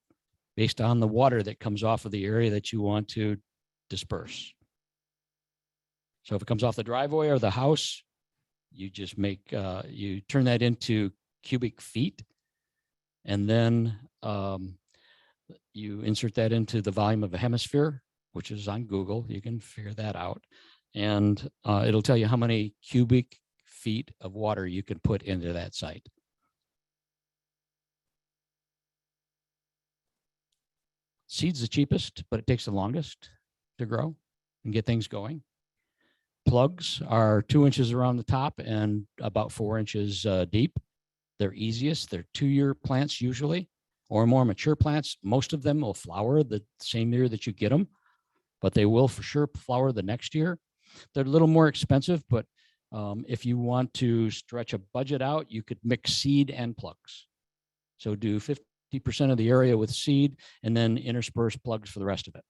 Speaker 5: based on the water that comes off of the area that you want to disperse. So if it comes off the driveway or the house, you just make, you turn that into cubic feet, and then you insert that into the volume of a hemisphere, which is on Google. You can figure that out. And it'll tell you how many cubic feet of water you can put into that site. Seed's the cheapest, but it takes the longest to grow and get things going. Plugs are 2 inches around the top and about 4 inches deep. They're easiest. They're 2-year plants usually, or more mature plants. Most of them will flower the same year that you get them, but they will for sure flower the next year. They're a little more expensive, but if you want to stretch a budget out, you could mix seed and plugs. So do 50% of the area with seed and then intersperse plugs for the rest of it.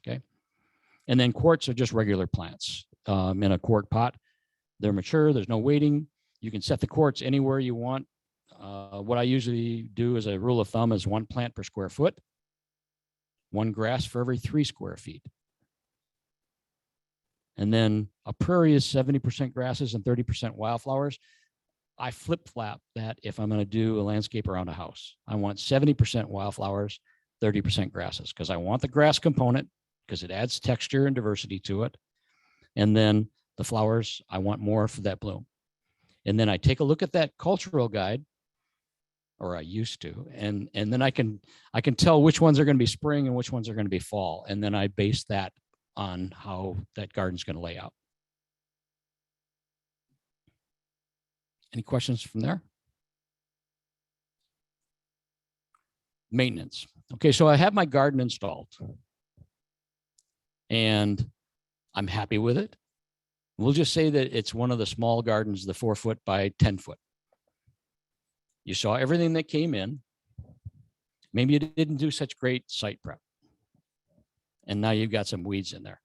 Speaker 5: Okay. And then quarts are just regular plants in a quart pot. They're mature. There's no waiting. You can set the quarts anywhere you want. What I usually do as a rule of thumb is 1 plant per square foot, 1 grass for every 3 square feet. And then a prairie is 70% grasses and 30% wildflowers. I flip-flap that if I'm going to do a landscape around a house. I want 70% wildflowers, 30% grasses, because I want the grass component because it adds texture and diversity to it. And then the flowers, I want more for that bloom. And then I take a look at that cultural guide, or I used to, and then I can tell which ones are going to be spring and which ones are going to be fall. And then I base that on how that garden's going to lay out. Any questions from there? Maintenance. Okay, so I have my garden installed and I'm happy with it. We'll just say that it's one of the small gardens, the 4 foot by 10 foot. You saw everything that came in. Maybe you didn't do such great site prep. And now you've got some weeds in there.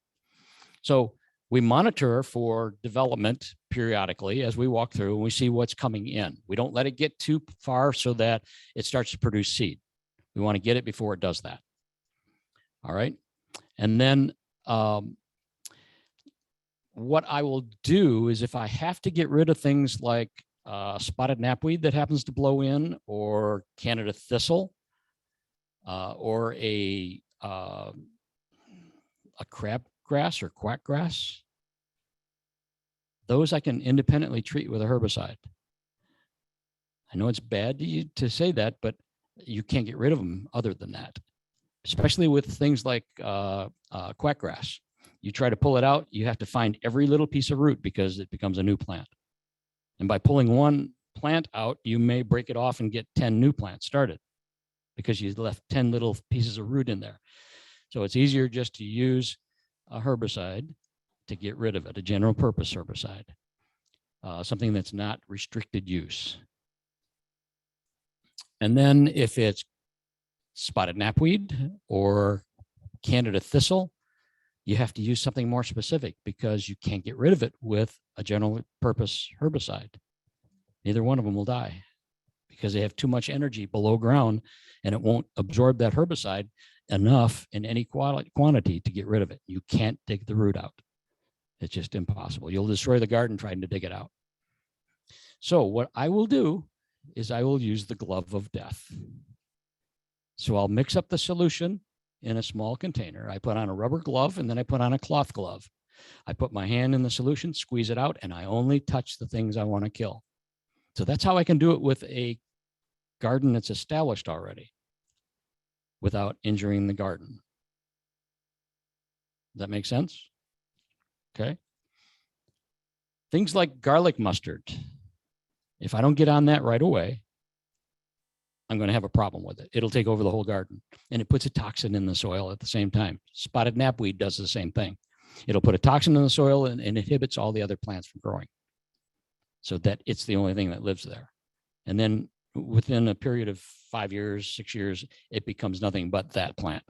Speaker 5: So we monitor for development periodically as we walk through and we see what's coming in. We don't let it get too far so that it starts to produce seed. We want to get it before it does that. All right. And then what I will do is if I have to get rid of things like spotted knapweed that happens to blow in, or Canada thistle, or a crabgrass or quackgrass, those I can independently treat with a herbicide. I know it's bad to say that, but you can't get rid of them other than that, especially with things like quackgrass. You try to pull it out, you have to find every little piece of root because it becomes a new plant. And by pulling one plant out, you may break it off and get 10 new plants started because you left 10 little pieces of root in there. So it's easier just to use a herbicide to get rid of it, a general purpose herbicide, something that's not restricted use. And then if it's spotted knapweed or Canada thistle, you have to use something more specific because you can't get rid of it with a general purpose herbicide. Neither one of them will die because they have too much energy below ground and it won't absorb that herbicide enough in any quantity to get rid of it. You can't dig the root out. It's just impossible. You'll destroy the garden trying to dig it out. So what I will do is I will use the glove of death. So I'll mix up the solution in a small container. I put on a rubber glove and then I put on a cloth glove. I put my hand in the solution, squeeze it out, and I only touch the things I want to kill. So that's how I can do it with a garden that's established already without injuring the garden. Does that make sense? Okay. Things like garlic mustard. If I don't get on that right away, I'm going to have a problem with it. It'll take over the whole garden and it puts a toxin in the soil at the same time. Spotted knapweed does the same thing. It'll put a toxin in the soil and inhibits all the other plants from growing so that it's the only thing that lives there. And then within a period of 5 years, 6 years, it becomes nothing but that plant.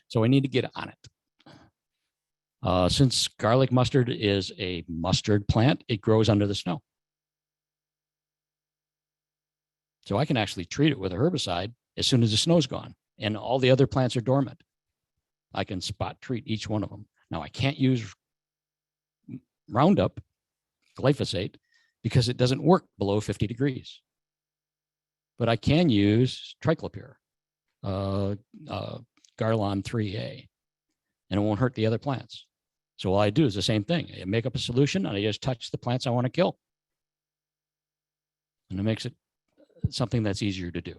Speaker 5: So I need to get on it. Since garlic mustard is a mustard plant, it grows under the snow. So I can actually treat it with a herbicide as soon as the snow's gone and all the other plants are dormant. I can spot treat each one of them. Now I can't use Roundup, glyphosate, because it doesn't work below 50 degrees. But I can use triclopyr, Garlon 3A, and it won't hurt the other plants. So all I do is the same thing. I make up a solution and I just touch the plants I want to kill. and it makes it something that's easier to do.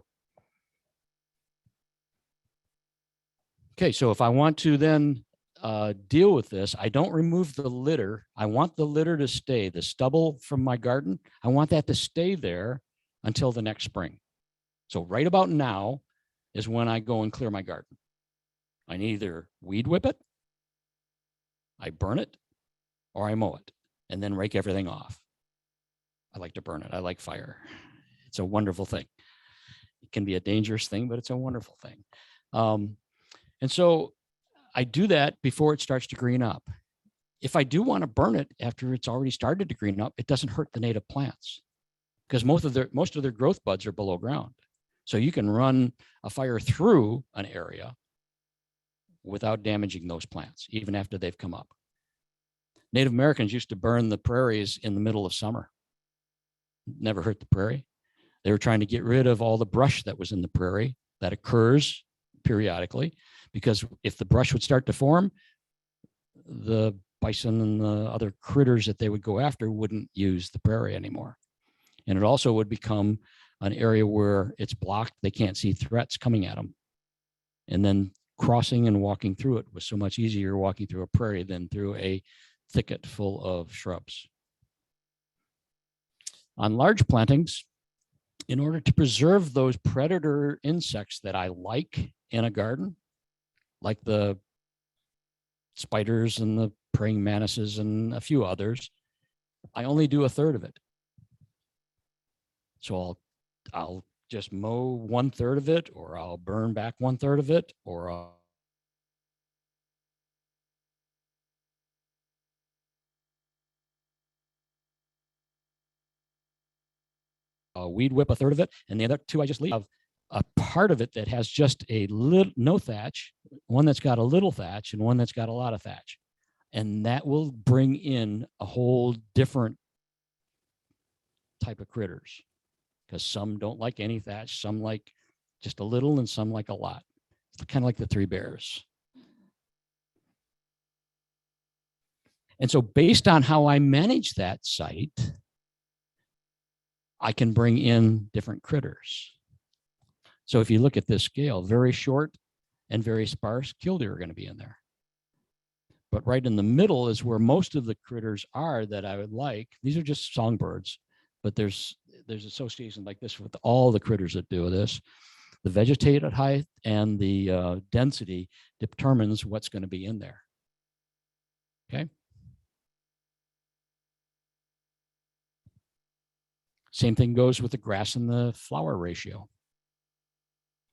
Speaker 5: Okay, so if I want to then deal with this, I don't remove the litter. I want the litter to stay, the stubble from my garden, I want that to stay there until the next spring. So right about now is when I go and clear my garden. I either weed whip it, I burn it, or I mow it and then rake everything off. I like to burn it. I like fire. It's a wonderful thing. It can be a dangerous thing, but it's a wonderful thing. And so I do that before it starts to green up. If I do want to burn it after it's already started to green up, it doesn't hurt the native plants because most of their growth buds are below ground. So you can run a fire through an area without damaging those plants, even after they've come up. Native Americans used to burn the prairies in the middle of summer. Never hurt the prairie. They were trying to get rid of all the brush that was in the prairie that occurs periodically, because if the brush would start to form, the bison and the other critters that they would go after wouldn't use the prairie anymore. And it also would become an area where it's blocked. They can't see threats coming at them. And then crossing and walking through it was so much easier walking through a prairie than through a thicket full of shrubs. On large plantings, in order to preserve those predator insects that I like in a garden, like the spiders and the praying mantises and a few others, I only do 1/3 of it. So I'll just mow 1/3 of it, or I'll burn back 1/3 of it, or I'll weed whip 1/3 of it, and the other 2 I just leave. A part of it that has just a little, no thatch, one that's got a little thatch, and one that's got a lot of thatch. And that will bring in a whole different type of critters, because some don't like any thatch, some like just a little, and some like a lot. It's kind of like the 3 bears. And so based on how I manage that site, I can bring in different critters. So if you look at this scale, very short and very sparse killdeer are going to be in there. But right in the middle is where most of the critters are that I would like. These are just songbirds, but there's association like this with all the critters that do this. The vegetated height and the density determines what's going to be in there. Okay. Same thing goes with the grass and the flower ratio.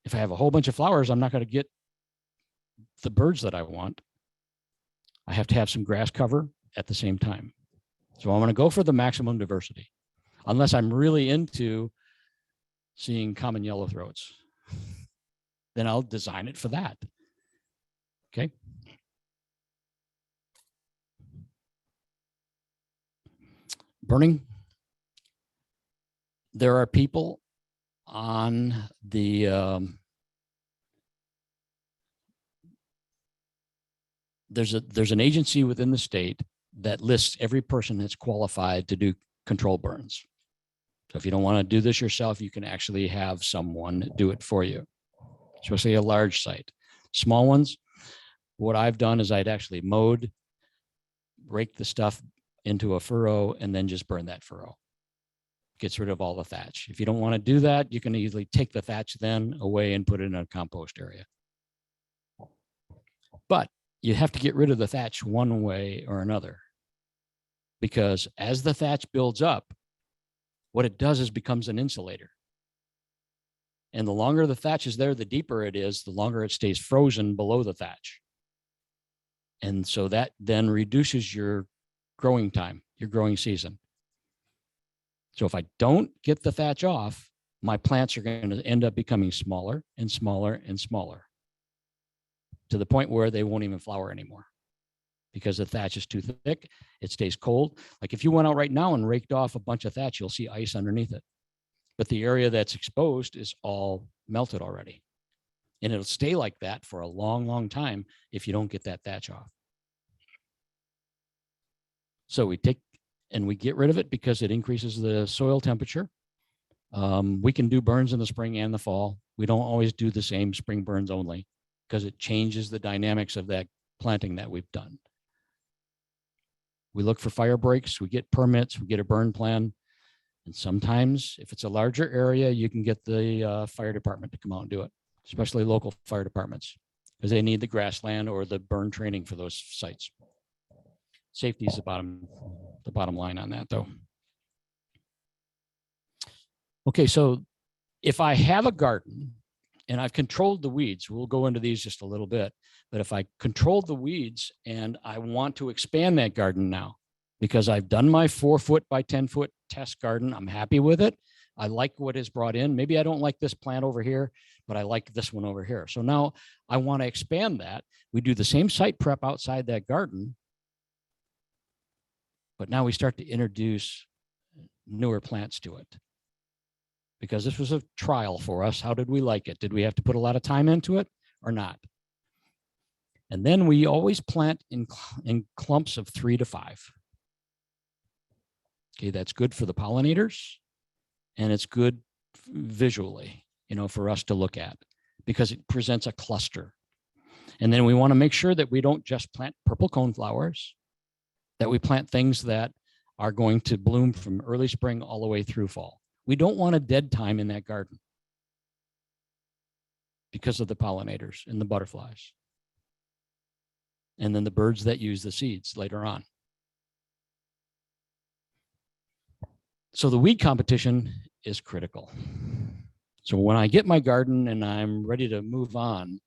Speaker 5: If I have a whole bunch of flowers, I'm not going to get the birds that I want. I have to have some grass cover at the same time. So I'm going to go for the maximum diversity, unless I'm really into seeing common yellowthroats. Then I'll design it for that. Okay. Burning. There are people on the there's an agency within the state that lists every person that's qualified to do control burns. So if you don't want to do this yourself, you can actually have someone do it for you, especially a large site. Small ones, what I've done is I'd actually mowed, raked the stuff into a furrow, and then just burn that furrow. Gets rid of all the thatch. If you don't want to do that, you can easily take the thatch then away and put it in a compost area. But you have to get rid of the thatch one way or another, because as the thatch builds up, what it does is becomes an insulator. And the longer the thatch is there, the deeper it is, the longer it stays frozen below the thatch. And so that then reduces your growing time, your growing season. So if I don't get the thatch off, my plants are going to end up becoming smaller and smaller and smaller, to the point where they won't even flower anymore because the thatch is too thick. It stays cold. Like if you went out right now and raked off a bunch of thatch, you'll see ice underneath it. But the area that's exposed is all melted already. And it'll stay like that for a long, long time if you don't get that thatch off. So we take and we get rid of it because it increases the soil temperature. We can do burns in the spring and the fall. We don't always do the same spring burns only because it changes the dynamics of that planting that we've done. We look for fire breaks, we get permits, we get a burn plan. And sometimes if it's a larger area, you can get the fire department to come out and do it, especially local fire departments, because they need the grassland or the burn training for those sites. Safety is the bottom line on that though. Okay, so if I have a garden and I've controlled the weeds, we'll go into these just a little bit, but if I controlled the weeds and I want to expand that garden now, because I've done my 4-foot by 10-foot test garden, I'm happy with it. I like what is brought in. Maybe I don't like this plant over here, but I like this one over here. So now I want to expand that. We do the same site prep outside that garden, but now we start to introduce newer plants to it. Because this was a trial for us. How did we like it? Did we have to put a lot of time into it or not? And then we always plant in clumps of 3 to 5. Okay, that's good for the pollinators and it's good visually, you know, for us to look at because it presents a cluster. And then we want to make sure that we don't just plant purple coneflowers, that we plant things that are going to bloom from early spring all the way through fall. We don't want a dead time in that garden because of the pollinators and the butterflies. And then the birds that use the seeds later on. So the weed competition is critical. So when I get my garden and I'm ready to move on,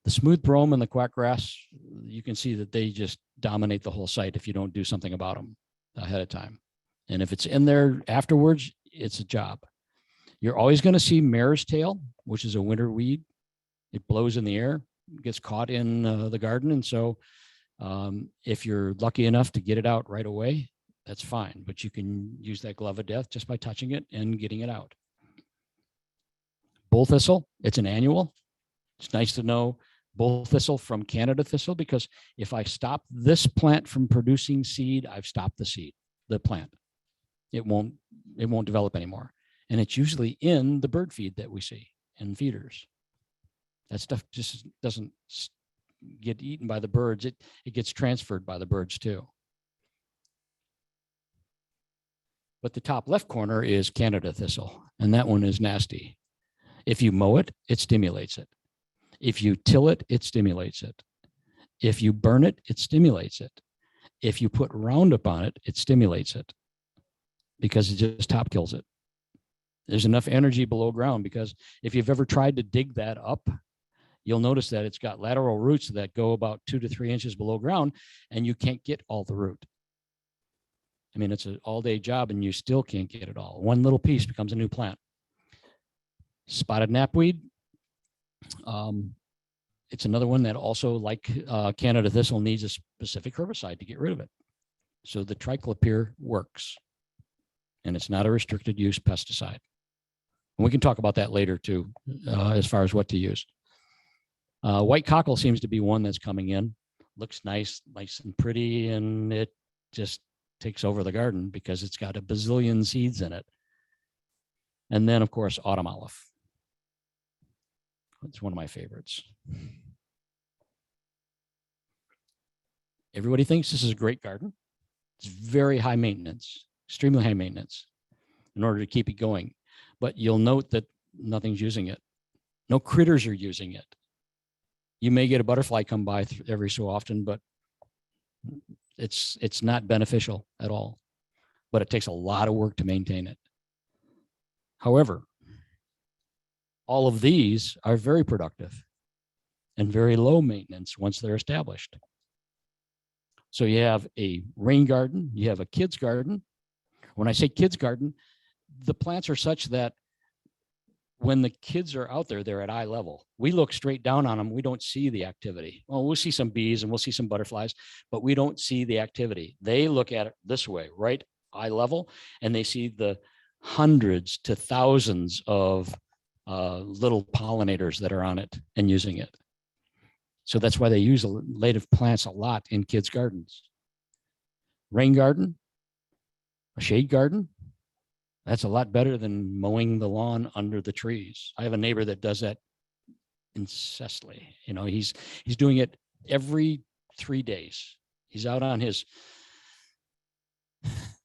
Speaker 5: the smooth brome and the quackgrass, you can see that they just dominate the whole site if you don't do something about them ahead of time. And if it's in there afterwards, it's a job. You're always going to see mare's tail, which is a winter weed. It blows in the air, gets caught in the garden. And so if you're lucky enough to get it out right away, that's fine. But you can use that glove of death just by touching it and getting it out. Bull thistle, it's an annual. It's nice to know bull thistle from Canada thistle, because if I stop this plant from producing seed, I've stopped the plant. It won't develop anymore. And it's usually in the bird feed that we see in feeders. That stuff just doesn't get eaten by the birds. It gets transferred by the birds too. But the top left corner is Canada thistle, and that one is nasty. If you mow it, it stimulates it. If you till it, it stimulates it. If you burn it, it stimulates it. If you put Roundup on it, it stimulates it because it just top kills it. There's enough energy below ground, because if you've ever tried to dig that up, you'll notice that it's got lateral roots that go about 2 to 3 inches below ground, and you can't get all the root. I mean, it's an all-day job and you still can't get it all. One little piece becomes a new plant. Spotted knapweed. It's another one that also, like Canada thistle, needs a specific herbicide to get rid of it. So the triclopyr works, and it's not a restricted use pesticide. And we can talk about that later too, as far as what to use. White cockle seems to be one that's coming in. Looks nice and pretty, and it just takes over the garden because it's got a bazillion seeds in it. And then, of course, autumn olive. It's one of my favorites. Everybody thinks this is a great garden. It's very high maintenance, extremely high maintenance in order to keep it going. But you'll note that nothing's using it. No critters are using it. You may get a butterfly come by every so often, but it's not beneficial at all. But it takes a lot of work to maintain it. However, all of these are very productive and very low maintenance once they're established. So you have a rain garden, you have a kid's garden. When I say kid's garden, the plants are such that when the kids are out there, they're at eye level. We look straight down on them. We don't see the activity. Well, we'll see some bees and we'll see some butterflies, but we don't see the activity. They look at it this way, right? Eye level, and they see the hundreds to thousands of little pollinators that are on it and using it. So that's why they use native plants a lot in kids' gardens. Rain garden, a shade garden, That's a lot better than mowing the lawn under the trees. I have a neighbor that does that incessantly. You know, he's doing it every 3 days. He's out on his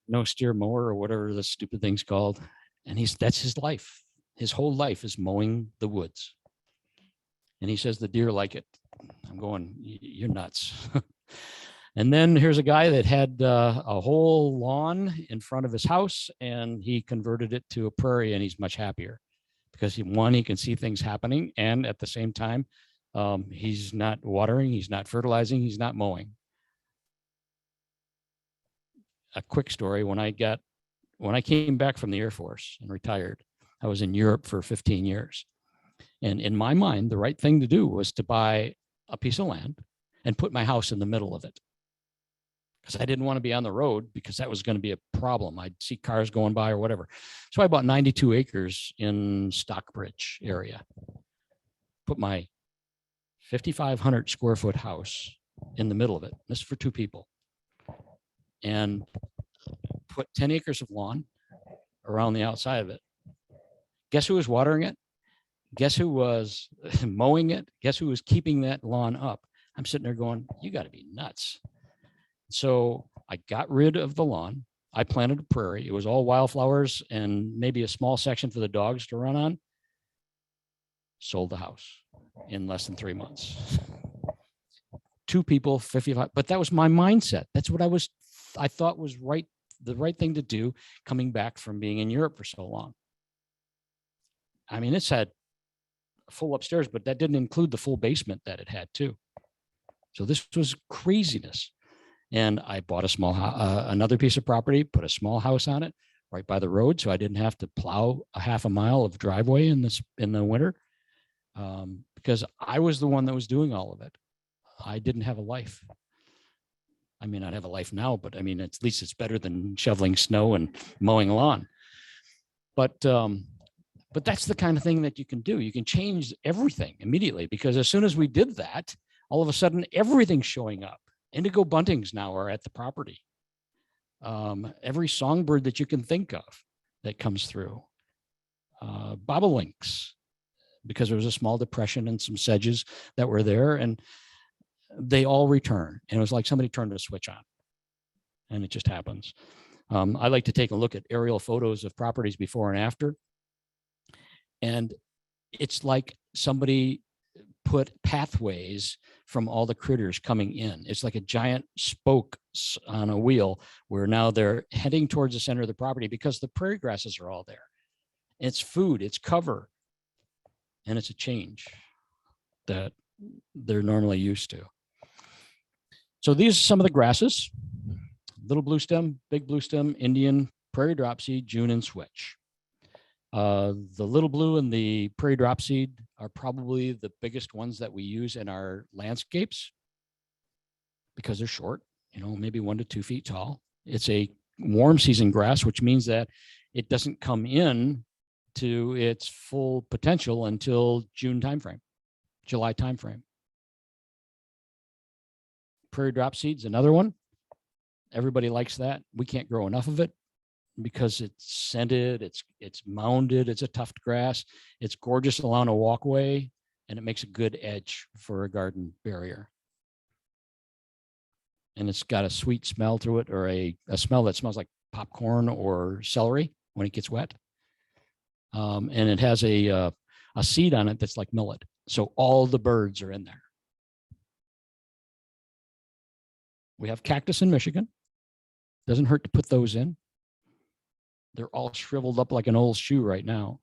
Speaker 5: no steer mower or whatever the stupid thing's called. And that's his life. His whole life is mowing the woods. And he says the deer like it. I'm going, you're nuts. And then here's a guy that had a whole lawn in front of his house, and he converted it to a prairie, and he's much happier because he can see things happening, and at the same time, he's not watering, he's not fertilizing, he's not mowing. A quick story: when I came back from the Air Force and retired, I was in Europe for 15 years. And in my mind, the right thing to do was to buy a piece of land and put my house in the middle of it. Because I didn't want to be on the road, because that was going to be a problem. I'd see cars going by or whatever. So I bought 92 acres in Stockbridge area. Put my 5,500 square foot house in the middle of it. This is for 2 people. And put 10 acres of lawn around the outside of it. Guess who was watering it? Guess who was mowing it? Guess who was keeping that lawn up? I'm sitting there going, you got to be nuts. So I got rid of the lawn. I planted a prairie. It was all wildflowers and maybe a small section for the dogs to run on. Sold the house in less than 3 months. 2 people, 55. But that was my mindset. That's what I thought was right, the right thing to do, coming back from being in Europe for so long. I mean, it's had full upstairs, but that didn't include the full basement that it had too. So this was craziness. And I bought another piece of property, put a small house on it right by the road, so I didn't have to plow a half a mile of driveway in the winter, because I was the one that was doing all of it. I didn't have a life. I may not have a life now, but I mean, at least it's better than shoveling snow and mowing lawn. But that's the kind of thing that you can do. You can change everything immediately, because as soon as we did that, all of a sudden everything's showing up. Indigo buntings now are at the property. Every songbird that you can think of that comes through. Bobolinks, because there was a small depression and some sedges that were there, and they all return. And it was like somebody turned a switch on, and it just happens. I like to take a look at aerial photos of properties before and after. And it's like somebody put pathways from all the critters coming in. It's like a giant spoke on a wheel, where now they're heading towards the center of the property because the prairie grasses are all there. It's food, it's cover, and it's a change that they're normally used to. So these are some of the grasses: little blue stem, big blue stem, Indian, prairie dropseed, June, and switch. The little blue and the prairie dropseed are probably the biggest ones that we use in our landscapes, because they're short, maybe 1 to 2 feet tall. It's a warm season grass, which means that it doesn't come in to its full potential until June timeframe, July timeframe. Prairie dropseed's another one. Everybody likes that. We can't grow enough of it, because it's scented, it's mounded, it's a tufted grass, it's gorgeous along a walkway, and it makes a good edge for a garden barrier. And it's got a sweet smell to it, or a smell that smells like popcorn or celery when it gets wet. And it has a seed on it that's like millet. So all the birds are in there. We have cactus in Michigan. Doesn't hurt to put those in. They're all shriveled up like an old shoe right now,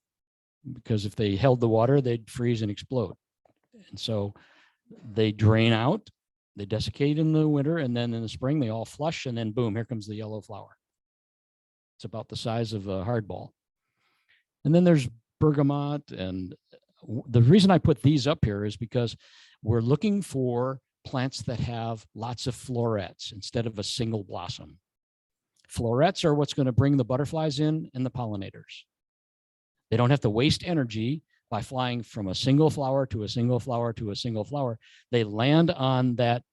Speaker 5: because if they held the water, they'd freeze and explode. And so they drain out, they desiccate in the winter, and then in the spring, they all flush, and then boom, here comes the yellow flower. It's about the size of a hardball. And then there's bergamot. And the reason I put these up here is because we're looking for plants that have lots of florets instead of a single blossom. Florets are what's going to bring the butterflies in and the pollinators. They don't have to waste energy by flying from a single flower to a single flower to a single flower. They land on that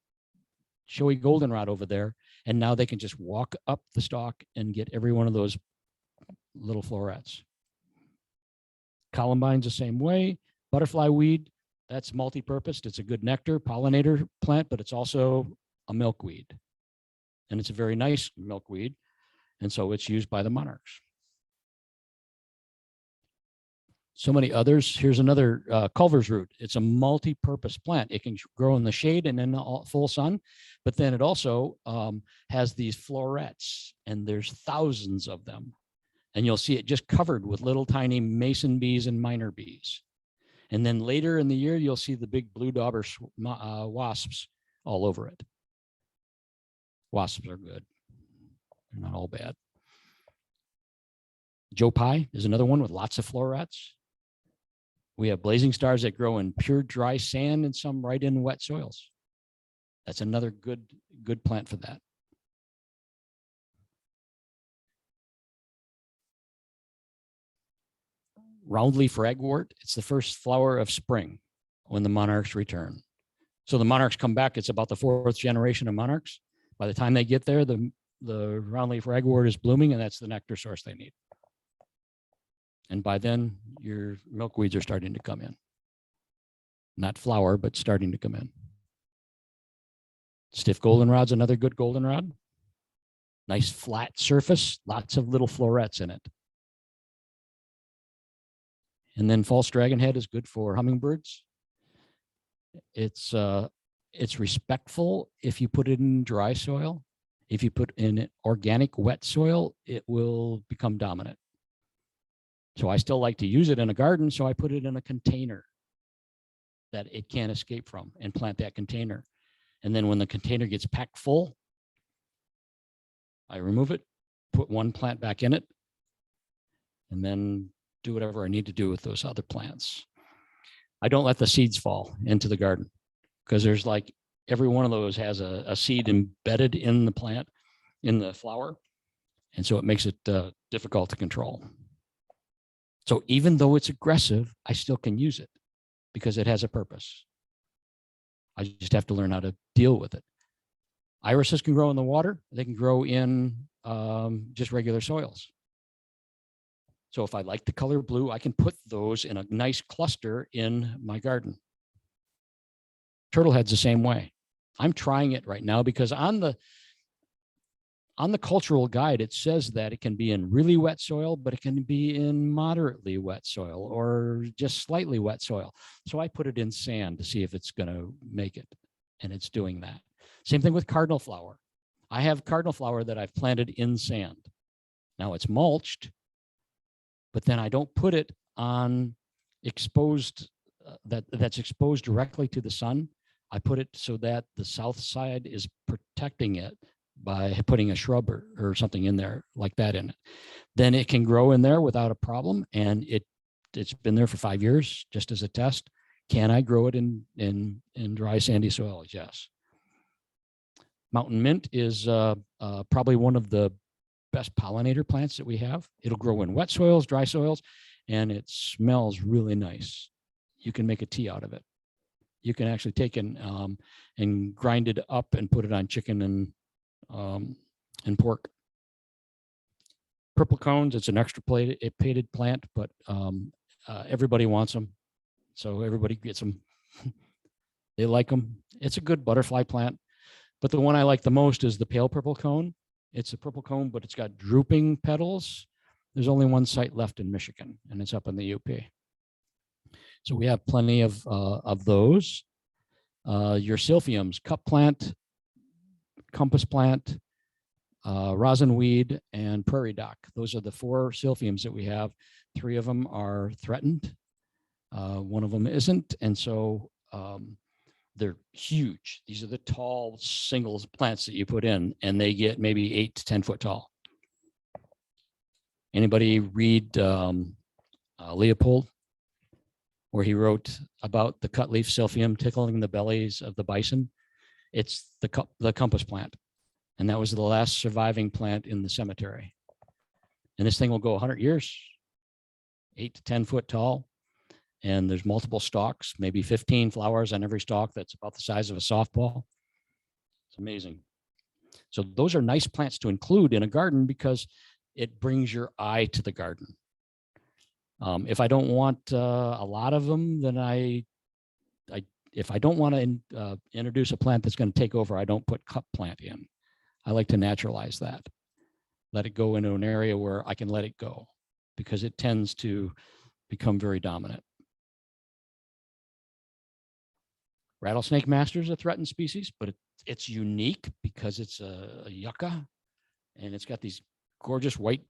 Speaker 5: showy goldenrod over there, and now they can just walk up the stalk and get every one of those little florets. Columbine's the same way. Butterfly weed, that's multi-purposed. It's a good nectar pollinator plant, but it's also a milkweed. And it's a very nice milkweed. And so it's used by the monarchs. So many others. Here's another Culver's root. It's a multi-purpose plant. It can grow in the shade and in the full sun, but then it also has these florets, and there's thousands of them. And you'll see it just covered with little tiny mason bees and minor bees. And then later in the year, you'll see the big blue dauber wasps all over it. Wasps are good. They're not all bad. Joe Pye is another one with lots of florets. We have blazing stars that grow in pure dry sand and some right in wet soils. That's another good plant for that. Roundleaf ragwort, it's the first flower of spring when the monarchs return. So the monarchs come back, it's about the 4th generation of monarchs. By the time they get there, the roundleaf ragwort is blooming, and that's the nectar source they need. And by then, your milkweeds are starting to come in. Not flower, but starting to come in. Stiff goldenrod's another good goldenrod. Nice flat surface, lots of little florets in it. And then false dragonhead is good for hummingbirds. It's respectful if you put it in dry soil. If you put in organic wet soil, it will become dominant. So I still like to use it in a garden, so I put it in a container that it can't escape from and plant that container. And then when the container gets packed full, I remove it, put one plant back in it, and then do whatever I need to do with those other plants. I don't let the seeds fall into the garden because there's like every one of those has a seed embedded in the plant, in the flower. And so it makes it difficult to control. So even though it's aggressive, I still can use it because it has a purpose. I just have to learn how to deal with it. Irises can grow in the water. They can grow in just regular soils. So if I like the color blue, I can put those in a nice cluster in my garden. Turtlehead's the same way. I'm trying it right now because on the cultural guide, it says that it can be in really wet soil, but it can be in moderately wet soil or just slightly wet soil. So I put it in sand to see if it's going to make it, and it's doing that. Same thing with cardinal flower. I have cardinal flower that I've planted in sand. Now it's mulched, but then I don't put it on exposed, that's exposed directly to the sun. I put it so that the south side is protecting it by putting a shrub or something in there like that in it. Then it can grow in there without a problem. And it's been there for 5 years, just as a test. Can I grow it in dry sandy soil? Yes. Mountain mint is probably one of the best pollinator plants that we have. It'll grow in wet soils, dry soils, and it smells really nice. You can make a tea out of it. You can actually take and grind it up and put it on chicken and pork. Purple cones, it's an extra pated plant, but everybody wants them. So everybody gets them. They like them. It's a good butterfly plant. But the one I like the most is the pale purple cone. It's a purple cone, but it's got drooping petals. There's only one site left in Michigan, and it's up in the UP. So we have plenty of those. Your silphiums, cup plant, compass plant, rosin weed, and prairie dock. Those are the 4 silphiums that we have. 3 of them are threatened. One of them isn't. And so they're huge. These are the tall singles plants that you put in, and they get maybe 8 to 10 foot tall. Anybody read Leopold, where he wrote about the cut leaf silphium tickling the bellies of the bison? It's the compass plant. And that was the last surviving plant in the cemetery. And this thing will go 100 years, 8 to 10 foot tall. And there's multiple stalks, maybe 15 flowers on every stalk. That's about the size of a softball. It's amazing. So those are nice plants to include in a garden because it brings your eye to the garden. If I don't want a lot of them, then if I don't want to introduce a plant that's going to take over, I don't put cup plant in. I like to naturalize that. Let it go into an area where I can let it go, because it tends to become very dominant. Rattlesnake master is a threatened species, but it's unique because it's a yucca, and it's got these gorgeous white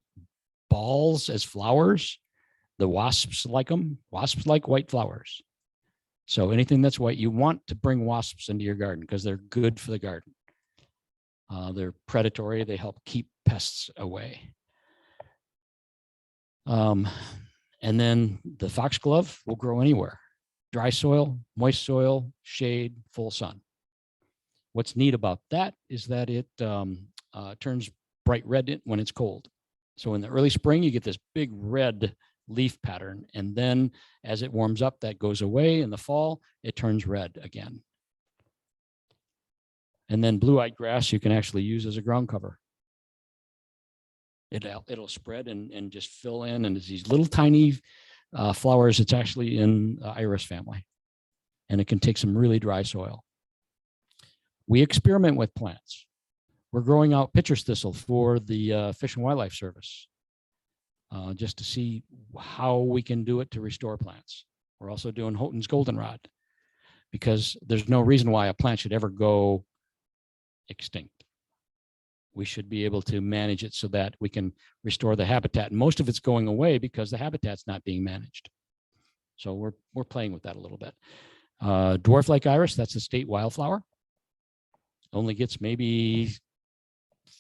Speaker 5: balls as flowers. The wasps like them. Wasps like white flowers. So anything that's white, you want to bring wasps into your garden because they're good for the garden. They're predatory. They help keep pests away. And then the foxglove will grow anywhere. Dry soil, moist soil, shade, full sun. What's neat about that is that it turns bright red when it's cold. So in the early spring, you get this big red leaf pattern. And then as it warms up, that goes away. In the fall, it turns red again. And then blue-eyed grass you can actually use as a ground cover. It'll spread and just fill in, and it's these little tiny flowers. It's actually in iris family, and it can take some really dry soil. We experiment with plants. We're growing out pitcher's thistle for the Fish and Wildlife Service, just to see how we can do it to restore plants. We're also doing Houghton's goldenrod, because there's no reason why a plant should ever go extinct. We should be able to manage it so that we can restore the habitat. And most of it's going away because the habitat's not being managed. So we're playing with that a little bit. Dwarf lake iris, that's a state wildflower. Only gets maybe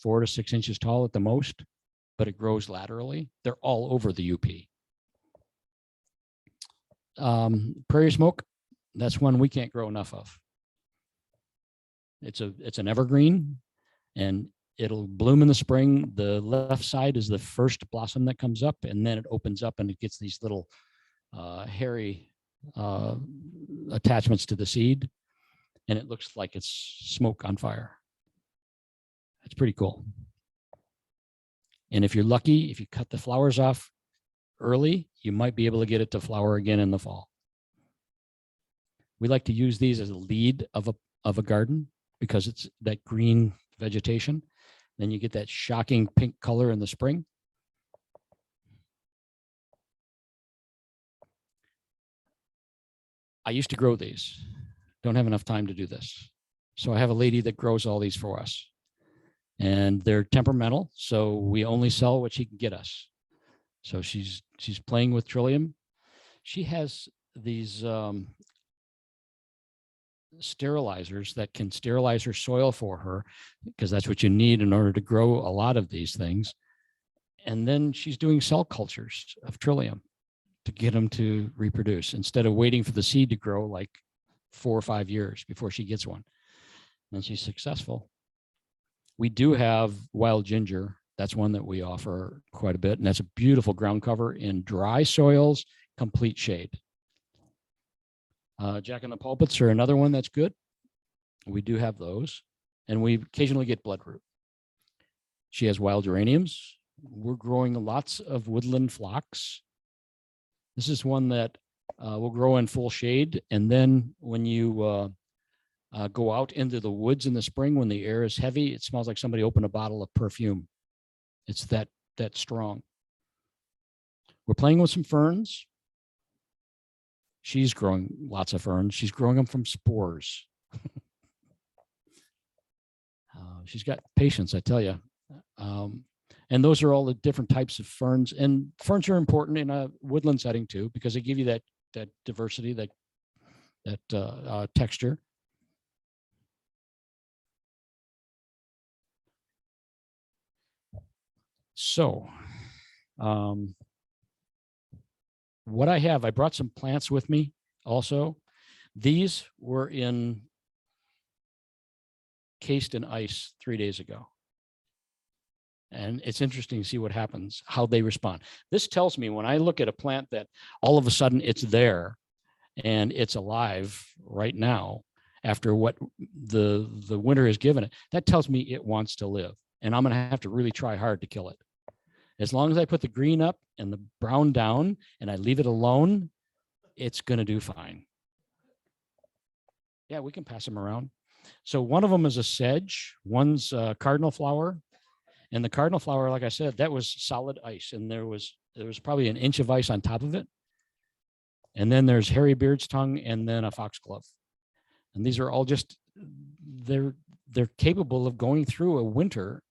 Speaker 5: 4 to 6 inches tall at the most, but it grows laterally. They're all over the UP. Prairie smoke, that's one we can't grow enough of. It's an evergreen, and it'll bloom in the spring. The left side is the first blossom that comes up, and then it opens up and it gets these little hairy attachments to the seed, and it looks like it's smoke on fire. It's pretty cool. And if you're lucky, if you cut the flowers off early, you might be able to get it to flower again in the fall. We like to use these as a lead of a garden because it's that green vegetation. Then you get that shocking pink color in the spring. I used to grow these. Don't have enough time to do this. So I have a lady that grows all these for us. And they're temperamental, so we only sell what she can get us. So she's playing with Trillium. She has these sterilizers that can sterilize her soil for her, because that's what you need in order to grow a lot of these things. And then she's doing cell cultures of Trillium to get them to reproduce instead of waiting for the seed to grow like 4 or 5 years before she gets one. And she's successful. We do have wild ginger. That's one that we offer quite a bit. And that's a beautiful ground cover in dry soils, complete shade. Jack in the pulpits are another one that's good. We do have those. And we occasionally get bloodroot. She has wild geraniums. We're growing lots of woodland phlox. This is one that will grow in full shade. And then when you go out into the woods in the spring, when the air is heavy, it smells like somebody opened a bottle of perfume. It's that strong. We're playing with some ferns. She's growing lots of ferns. She's growing them from spores. She's got patience, I tell you. And those are all the different types of ferns. And ferns are important in a woodland setting too, because they give you that diversity, that texture. So, what I brought some plants with me also. These were encased in ice 3 days ago. And it's interesting to see what happens, how they respond. This tells me when I look at a plant that all of a sudden it's there and it's alive right now after what the winter has given it, that tells me it wants to live. And I'm going to have to really try hard to kill it. As long as I put the green up and the brown down and I leave it alone, it's going to do fine. Yeah, we can pass them around. So one of them is a sedge, one's a cardinal flower. And the cardinal flower, like I said, that was solid ice. And there was probably an inch of ice on top of it. And then there's hairy beard's tongue and then a foxglove. And these are all just, they're capable of going through a winter,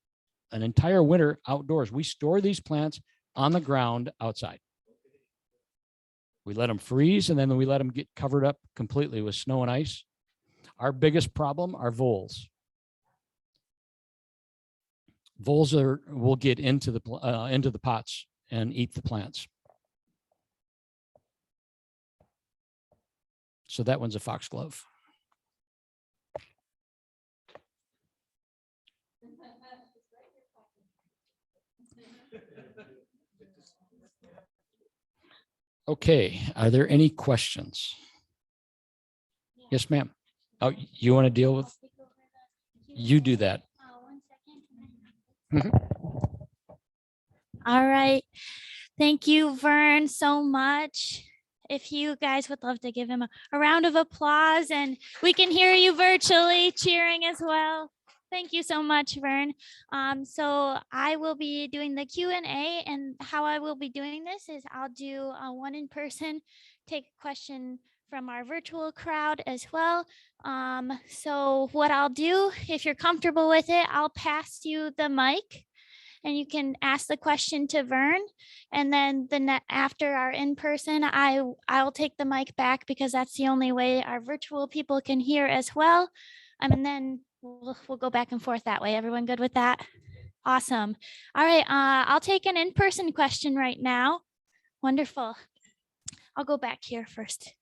Speaker 5: an entire winter outdoors. We store these plants on the ground outside. We let them freeze and then we let them get covered up completely with snow and ice. Our biggest problem are voles. Voles will get into the pots and eat the plants. So that one's a foxglove. Okay, are there any questions? Yes, ma'am. Oh, you want to deal with? You do that.
Speaker 2: All right. Thank you, Vern, so much. If you guys would love to give him a round of applause, and we can hear you virtually cheering as well. Thank you so much, Vern. So I will be doing the Q&A, and how I will be doing this is I'll do one in person, take a question from our virtual crowd as well. So what I'll do, if you're comfortable with it, I'll pass you the mic and you can ask the question to Vern. And then after our in-person, I'll take the mic back because that's the only way our virtual people can hear as well. And then we'll go back and forth that way. Everyone good with that? Awesome. All right, I'll take an in-person question right now. Wonderful. I'll go back here first.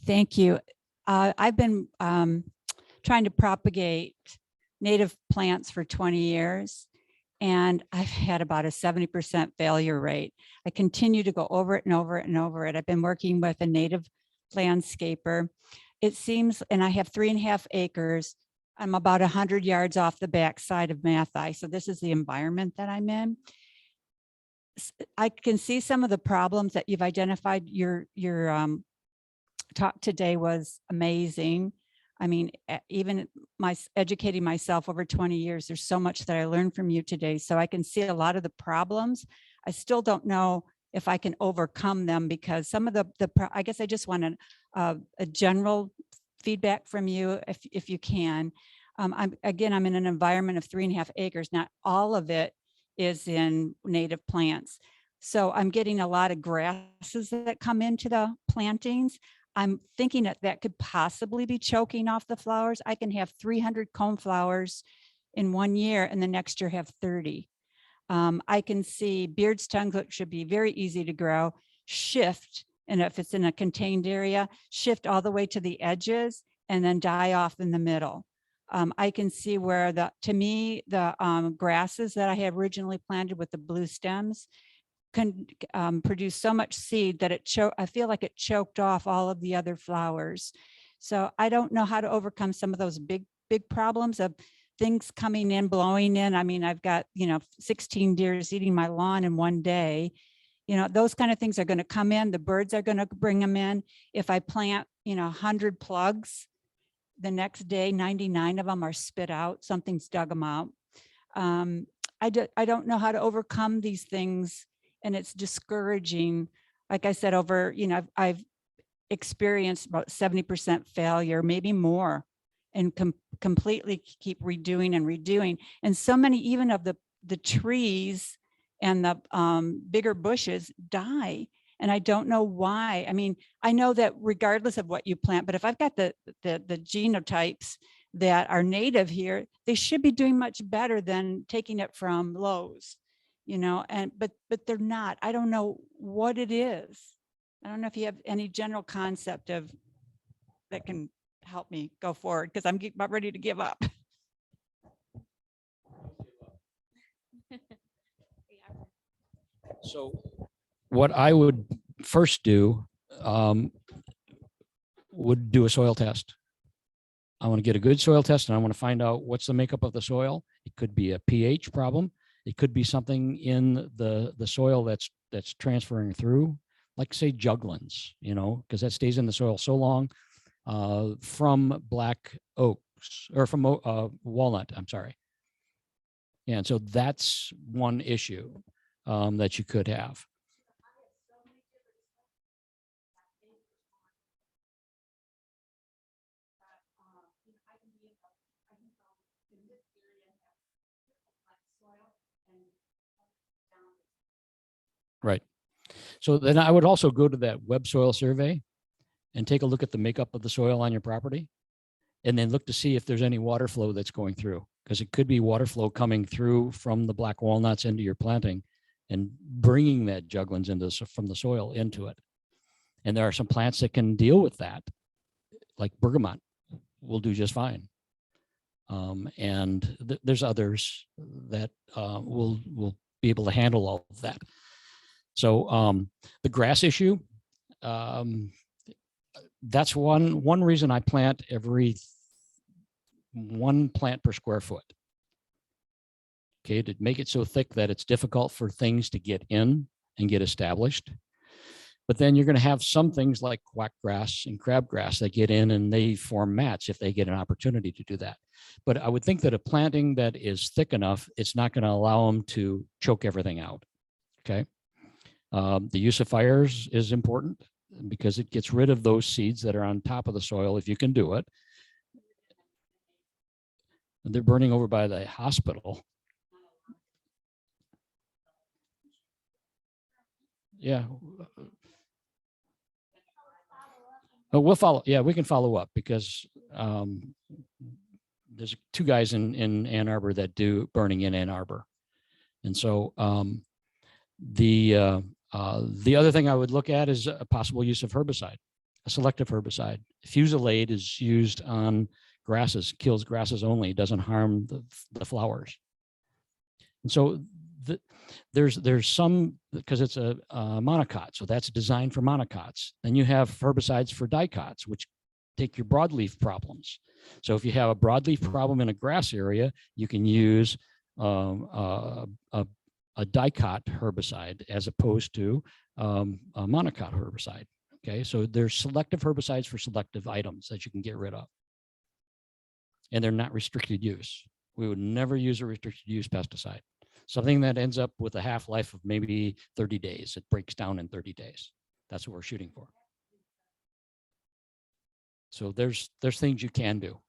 Speaker 6: Thank you. I've been trying to propagate native plants for 20 years, and I've had about a 70% failure rate. I continue to go over it and over it and over it. I've been working with a native landscaper. It seems, and I have 3.5 acres. I'm about 100 yards off the backside of Mathi. So this is the environment that I'm in. I can see some of the problems that you've identified. Your talk today was amazing. I mean, even educating myself over 20 years, there's so much that I learned from you today. So I can see a lot of the problems. I still don't know if I can overcome them, because some of I guess I just want a general feedback from you if you can. I'm in an environment of 3.5 acres. Not all of it is in native plants. So I'm getting a lot of grasses that come into the plantings. I'm thinking that could possibly be choking off the flowers. I can have 300 cone flowers in 1 year and the next year have 30. I can see beard's tongue, which should be very easy to grow, shift, and if it's in a contained area, shift all the way to the edges and then die off in the middle. I can see where to me, the grasses that I had originally planted with the blue stems can produce so much seed that I feel like it choked off all of the other flowers. So I don't know how to overcome some of those big problems of things coming in, blowing in. I mean, I've got, 16 deers eating my lawn in one day. Those kind of things are going to come in. The birds are going to bring them in. If I plant, 100 plugs, the next day, 99 of them are spit out. Something's dug them out. I don't know how to overcome these things. And it's discouraging. Like I said, I've experienced about 70% failure, maybe more, and completely keep redoing and redoing. And so many even of the trees and the bigger bushes die. And I don't know why. I mean, I know that regardless of what you plant, but if I've got the genotypes that are native here, they should be doing much better than taking it from Lowe's. But they're not. I don't know what it is. I don't know if you have any general concept of that can help me go forward, because I'm about ready to give up.
Speaker 5: So what I would first do would do a soil test I want to get a good soil test, and I want to find out what's the makeup of the soil. It could be a pH problem. It could be something in the soil that's transferring through, like say juglans, you know, because that stays in the soil so long, from black oaks or from walnut. I'm sorry. And so that's one issue that you could have. Right. So then I would also go to that web soil survey and take a look at the makeup of the soil on your property, and then look to see if there's any water flow that's going through, because it could be water flow coming through from the black walnuts into your planting and bringing that juglans from the soil into it. And there are some plants that can deal with that, like bergamot will do just fine. And there's others that will be able to handle all of that. So the grass issue, that's one reason I plant every 1 plant per square foot. Okay, to make it so thick that it's difficult for things to get in and get established. But then you're going to have some things like quackgrass and crabgrass that get in and they form mats if they get an opportunity to do that. But I would think that a planting that is thick enough, it's not going to allow them to choke everything out. Okay. The use of fires is important because it gets rid of those seeds that are on top of the soil if you can do it. They're burning over by the hospital. Yeah. We'll follow. Yeah, we can follow up because there's 2 guys in Ann Arbor that do burning in Ann Arbor. And so the other thing I would look at is a possible use of herbicide, a selective herbicide. Fusilade is used on grasses, kills grasses only, doesn't harm the flowers. And so there's some, because it's a monocot, so that's designed for monocots. Then you have herbicides for dicots, which take your broadleaf problems. So if you have a broadleaf problem in a grass area, you can use a dicot herbicide as opposed to a monocot herbicide. Okay, so there's selective herbicides for selective items that you can get rid of. And they're not restricted use. We would never use a restricted use pesticide. Something that ends up with a half-life of maybe 30 days. It breaks down in 30 days. That's what we're shooting for. So there's things you can do.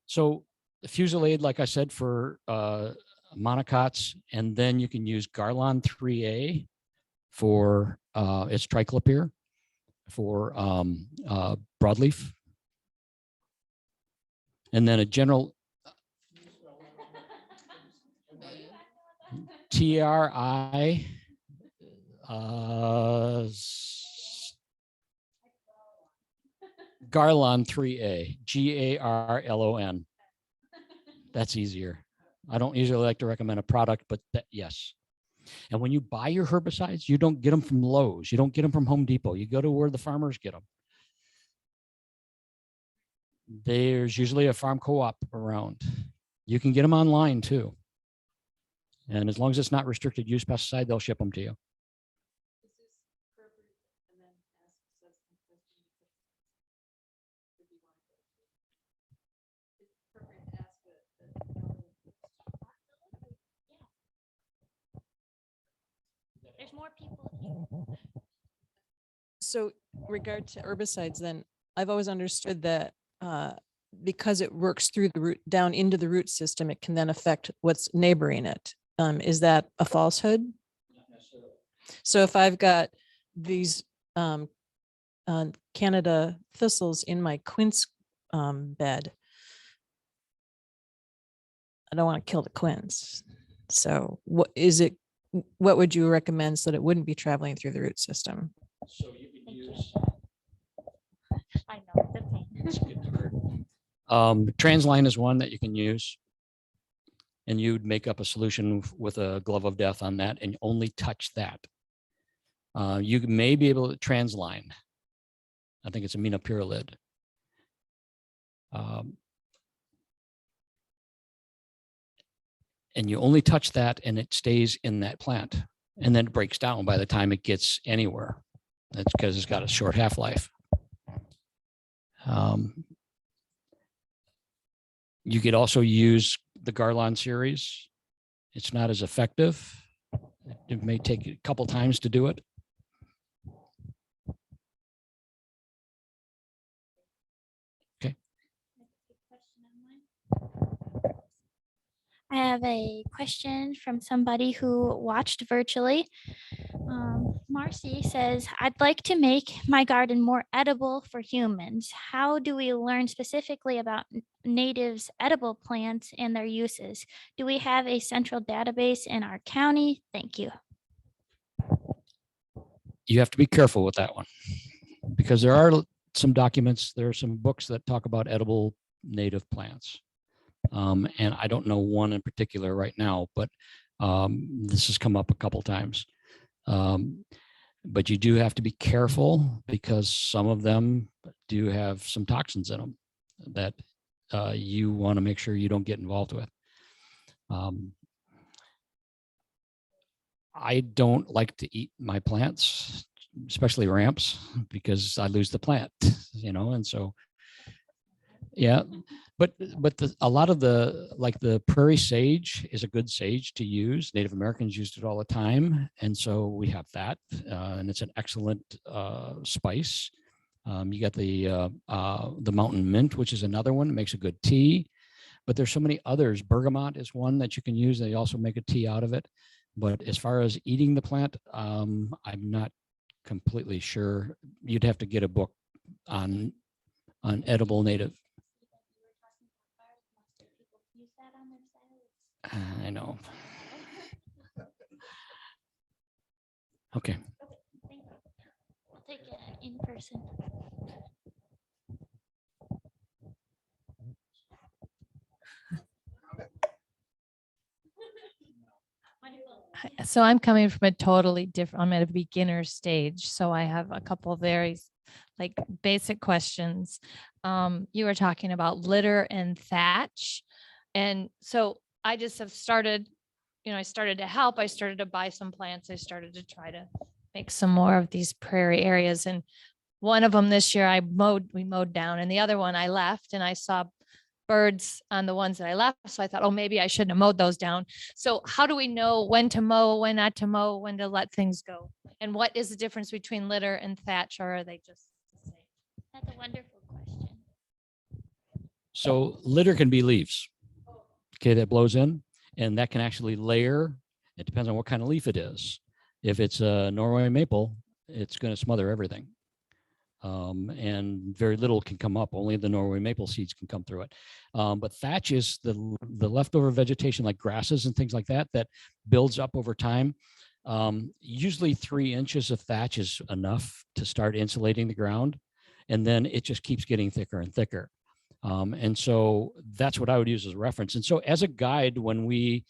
Speaker 5: So the Fusilade, like I said, for monocots, and then you can use Garlon 3A for it's triclopyr for broadleaf. And then a general TRI Garlon 3A, GARLON. That's easier. I don't usually like to recommend a product, but yes. And when you buy your herbicides, you don't get them from Lowe's. You don't get them from Home Depot. You go to where the farmers get them. There's usually a farm co-op around. You can get them online too. And as long as it's not restricted use pesticide, they'll ship them to you.
Speaker 2: There's more people.
Speaker 7: So regard to herbicides, then I've always understood that because it works through the root down into the root system, it can then affect what's neighboring it. Is that a falsehood?
Speaker 5: Not necessarily.
Speaker 7: So if I've got these Canada thistles in my quince bed, I don't want to kill the quince. So what is it? What would you recommend so that it wouldn't be traveling through the root system?
Speaker 5: So you can use.
Speaker 2: I know. It's okay.
Speaker 5: Let's get to her. Transline is one that you can use. And you'd make up a solution with a glove of death on that and only touch that. You may be able to transline. I think it's aminopyrrolid. And you only touch that and it stays in that plant, and then it breaks down by the time it gets anywhere. That's because it's got a short half-life. You could also use the Garland series. It's not as effective. It may take a couple times to do it. Okay.
Speaker 2: I have a question from somebody who watched virtually. Marcy says, I'd like to make my garden more edible for humans. How do we learn specifically about natives' edible plants and their uses? Do we have a central database in our county? Thank you.
Speaker 5: You have to be careful with that one, because there are some documents, there are some books that talk about edible native plants. And I don't know one in particular right now, but this has come up a couple times. But you do have to be careful, because some of them do have some toxins in them that you want to make sure you don't get involved with. I don't like to eat my plants, especially ramps, because I lose the plant, and so, yeah. But a lot of like the prairie sage is a good sage to use. Native Americans used it all the time. And so we have that, and it's an excellent spice. You got the mountain mint, which is another one that makes a good tea. But there's so many others. Bergamot is one that you can use. They also make a tea out of it. But as far as eating the plant, I'm not completely sure. You'd have to get a book on edible native. I know. Okay.
Speaker 2: We'll take it in person.
Speaker 8: So I'm coming from a totally different, I'm at a beginner stage. So I have a couple of very like basic questions. You were talking about litter and thatch. And so I just have started, I started to help. I started to buy some plants. I started to try to make some more of these prairie areas. And one of them this year we mowed down, and the other one I left, and I saw birds on the ones that I left. So I thought, oh, maybe I shouldn't have mowed those down. So how do we know when to mow, when not to mow, when to let things go? And what is the difference between litter and thatch, or are they just the same?
Speaker 2: That's a wonderful question.
Speaker 5: So litter can be leaves, okay, that blows in, and that can actually layer. It depends on what kind of leaf it is. If it's a Norway maple, it's going to smother everything. And very little can come up. Only the Norway maple seeds can come through it. But thatch is the leftover vegetation, like grasses and things like that, that builds up over time. Usually 3 inches of thatch is enough to start insulating the ground, and then it just keeps getting thicker and thicker. And so that's what I would use as a reference. And so as a guide, when we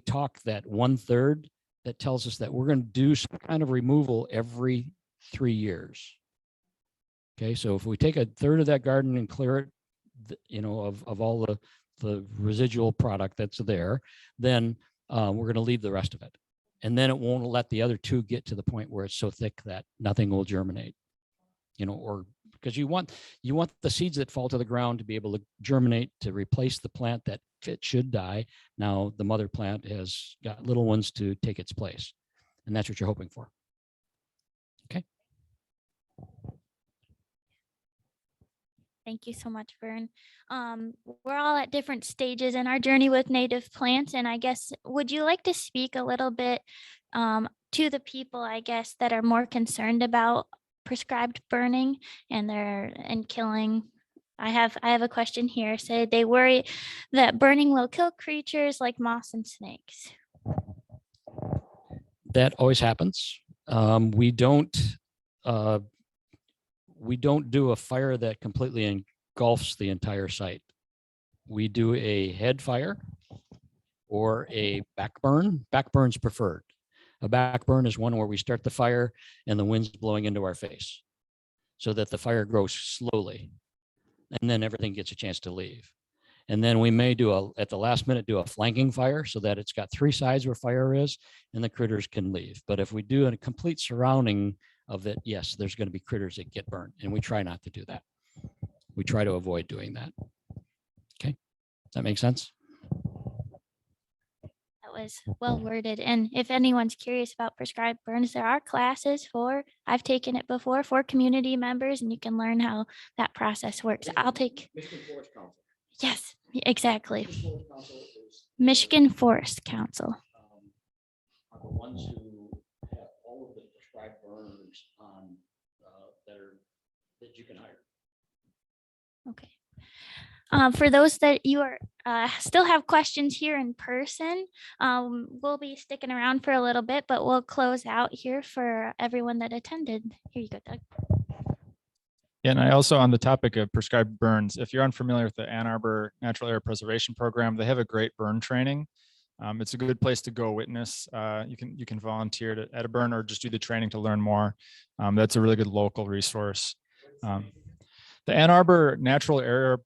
Speaker 5: talk that 1/3, that tells us that we're going to do some kind of removal every 3 years. Okay, so if we take 1/3 of that garden and clear it, of all the residual product that's there, then we're going to leave the rest of it. And then it won't let the other 2 get to the point where it's so thick that nothing will germinate, or because you want the seeds that fall to the ground to be able to germinate, to replace the plant that should die. Now the mother plant has got little ones to take its place, and that's what you're hoping for. Okay.
Speaker 2: Thank you so much, Vern. We're all at different stages in our journey with native plants. And I guess, would you like to speak a little bit to the people, I guess, that are more concerned about prescribed burning and killing? I have a question here. Say they worry that burning will kill creatures like moths and snakes.
Speaker 5: That always happens. We don't do a fire that completely engulfs the entire site. We do a head fire or a back burn. Back burn's preferred. A back burn is one where we start the fire and the wind's blowing into our face so that the fire grows slowly and then everything gets a chance to leave. And then we may at the last minute, do a flanking fire so that it's got 3 sides where fire is and the critters can leave. But if we do a complete surrounding of it, yes, there's going to be critters that get burned, and we try not to do that. We try to avoid doing that. Okay, does that make sense?
Speaker 2: That was well worded. And if anyone's curious about prescribed burns, there are classes I've taken it before, for community members, and you can learn how that process works. I'll take. Yes, exactly. Michigan Forest Council.
Speaker 5: Are the ones who have all of the prescribed burns on that you can hire.
Speaker 2: Okay. For those that you are still have questions here in person, we'll be sticking around for a little bit, but we'll close out here for everyone that attended. Here you go, Doug.
Speaker 1: Yeah, and I also, on the topic of prescribed burns, if you're unfamiliar with the Ann Arbor Natural Area Preservation Program, they have a great burn training. It's a good place to go witness. You can volunteer at a burn or just do the training to learn more. That's a really good local resource. The Ann Arbor Natural Area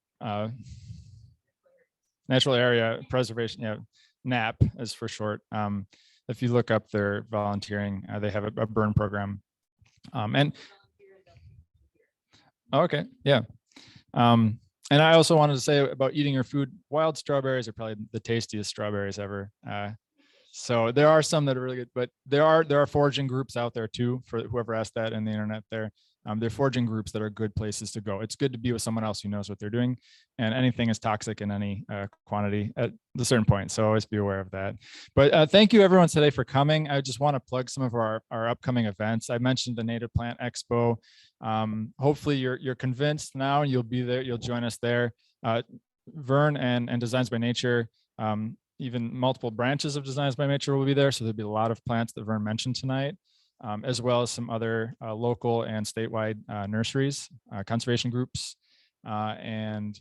Speaker 1: Preservation, yeah, NAP is for short. If you look up their volunteering, they have a burn program. Okay, yeah. And I also wanted to say about eating your food, wild strawberries are probably the tastiest strawberries ever. So there are some that are really good, but there are foraging groups out there too, for whoever asked that in the internet there. They're foraging groups that are good places to go. It's good to be with someone else who knows what they're doing, and anything is toxic in any quantity at a certain point. So always be aware of that. But thank you everyone today for coming. I just want to plug some of our upcoming events. I mentioned the Native Plant Expo. Hopefully you're convinced now and you'll be there. You'll join us there. Vern and Designs by Nature, even multiple branches of Designs by Nature will be there. So there'll be a lot of plants that Vern mentioned tonight. As well as some other local and statewide nurseries, conservation groups, and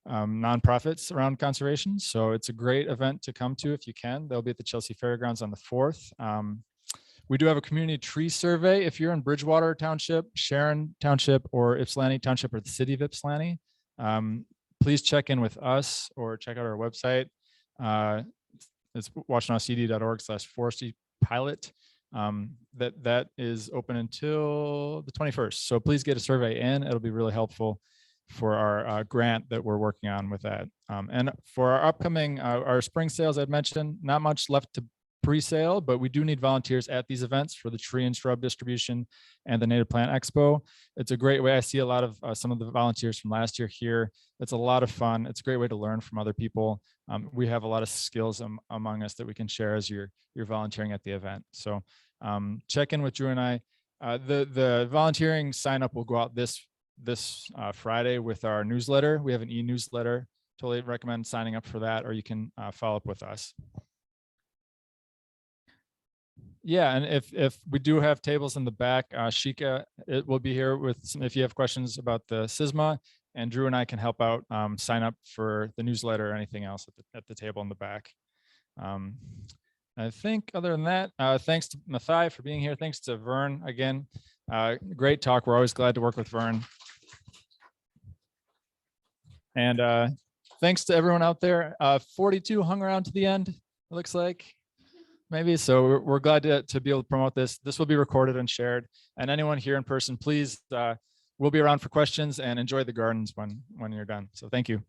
Speaker 1: nonprofits around conservation. So it's a great event to come to if you can. They'll be at the Chelsea Fairgrounds on the 4th. We do have a community tree survey. If you're in Bridgewater Township, Sharon Township, or Ypsilanti Township, or the city of Ypsilanti, please check in with us or check out our website. It's washtenaw.cd.org/forestry pilot. That is open until the 21st. So please get a survey in. It'll be really helpful for our grant that we're working on with that. And for our upcoming, our spring sales, I'd mentioned, not much left to pre-sale, but we do need volunteers at these events for the tree and shrub distribution and the Native Plant Expo. It's a great way. I see a lot of some of the volunteers from last year here. It's a lot of fun. It's a great way to learn from other people. We have a lot of skills among us that we can share as you're volunteering at the event. So check in with Drew and I. The volunteering sign up will go out this Friday with our newsletter. We have an e-newsletter. Totally recommend signing up for that, or you can follow up with us. Yeah, and if we do have tables in the back, Chica, it will be here with some, if you have questions about the SISMA, and Drew and I can help out, sign up for the newsletter or anything else at the table in the back. I think other than that, thanks to Mathai for being here. Thanks to Vern again. Great talk. We're always glad to work with Vern. And thanks to everyone out there. 42 hung around to the end, it looks like. Maybe. So we're glad to be able to promote this. This will be recorded and shared. And anyone here in person, please, we'll be around for questions, and enjoy the gardens when you're done. So thank you.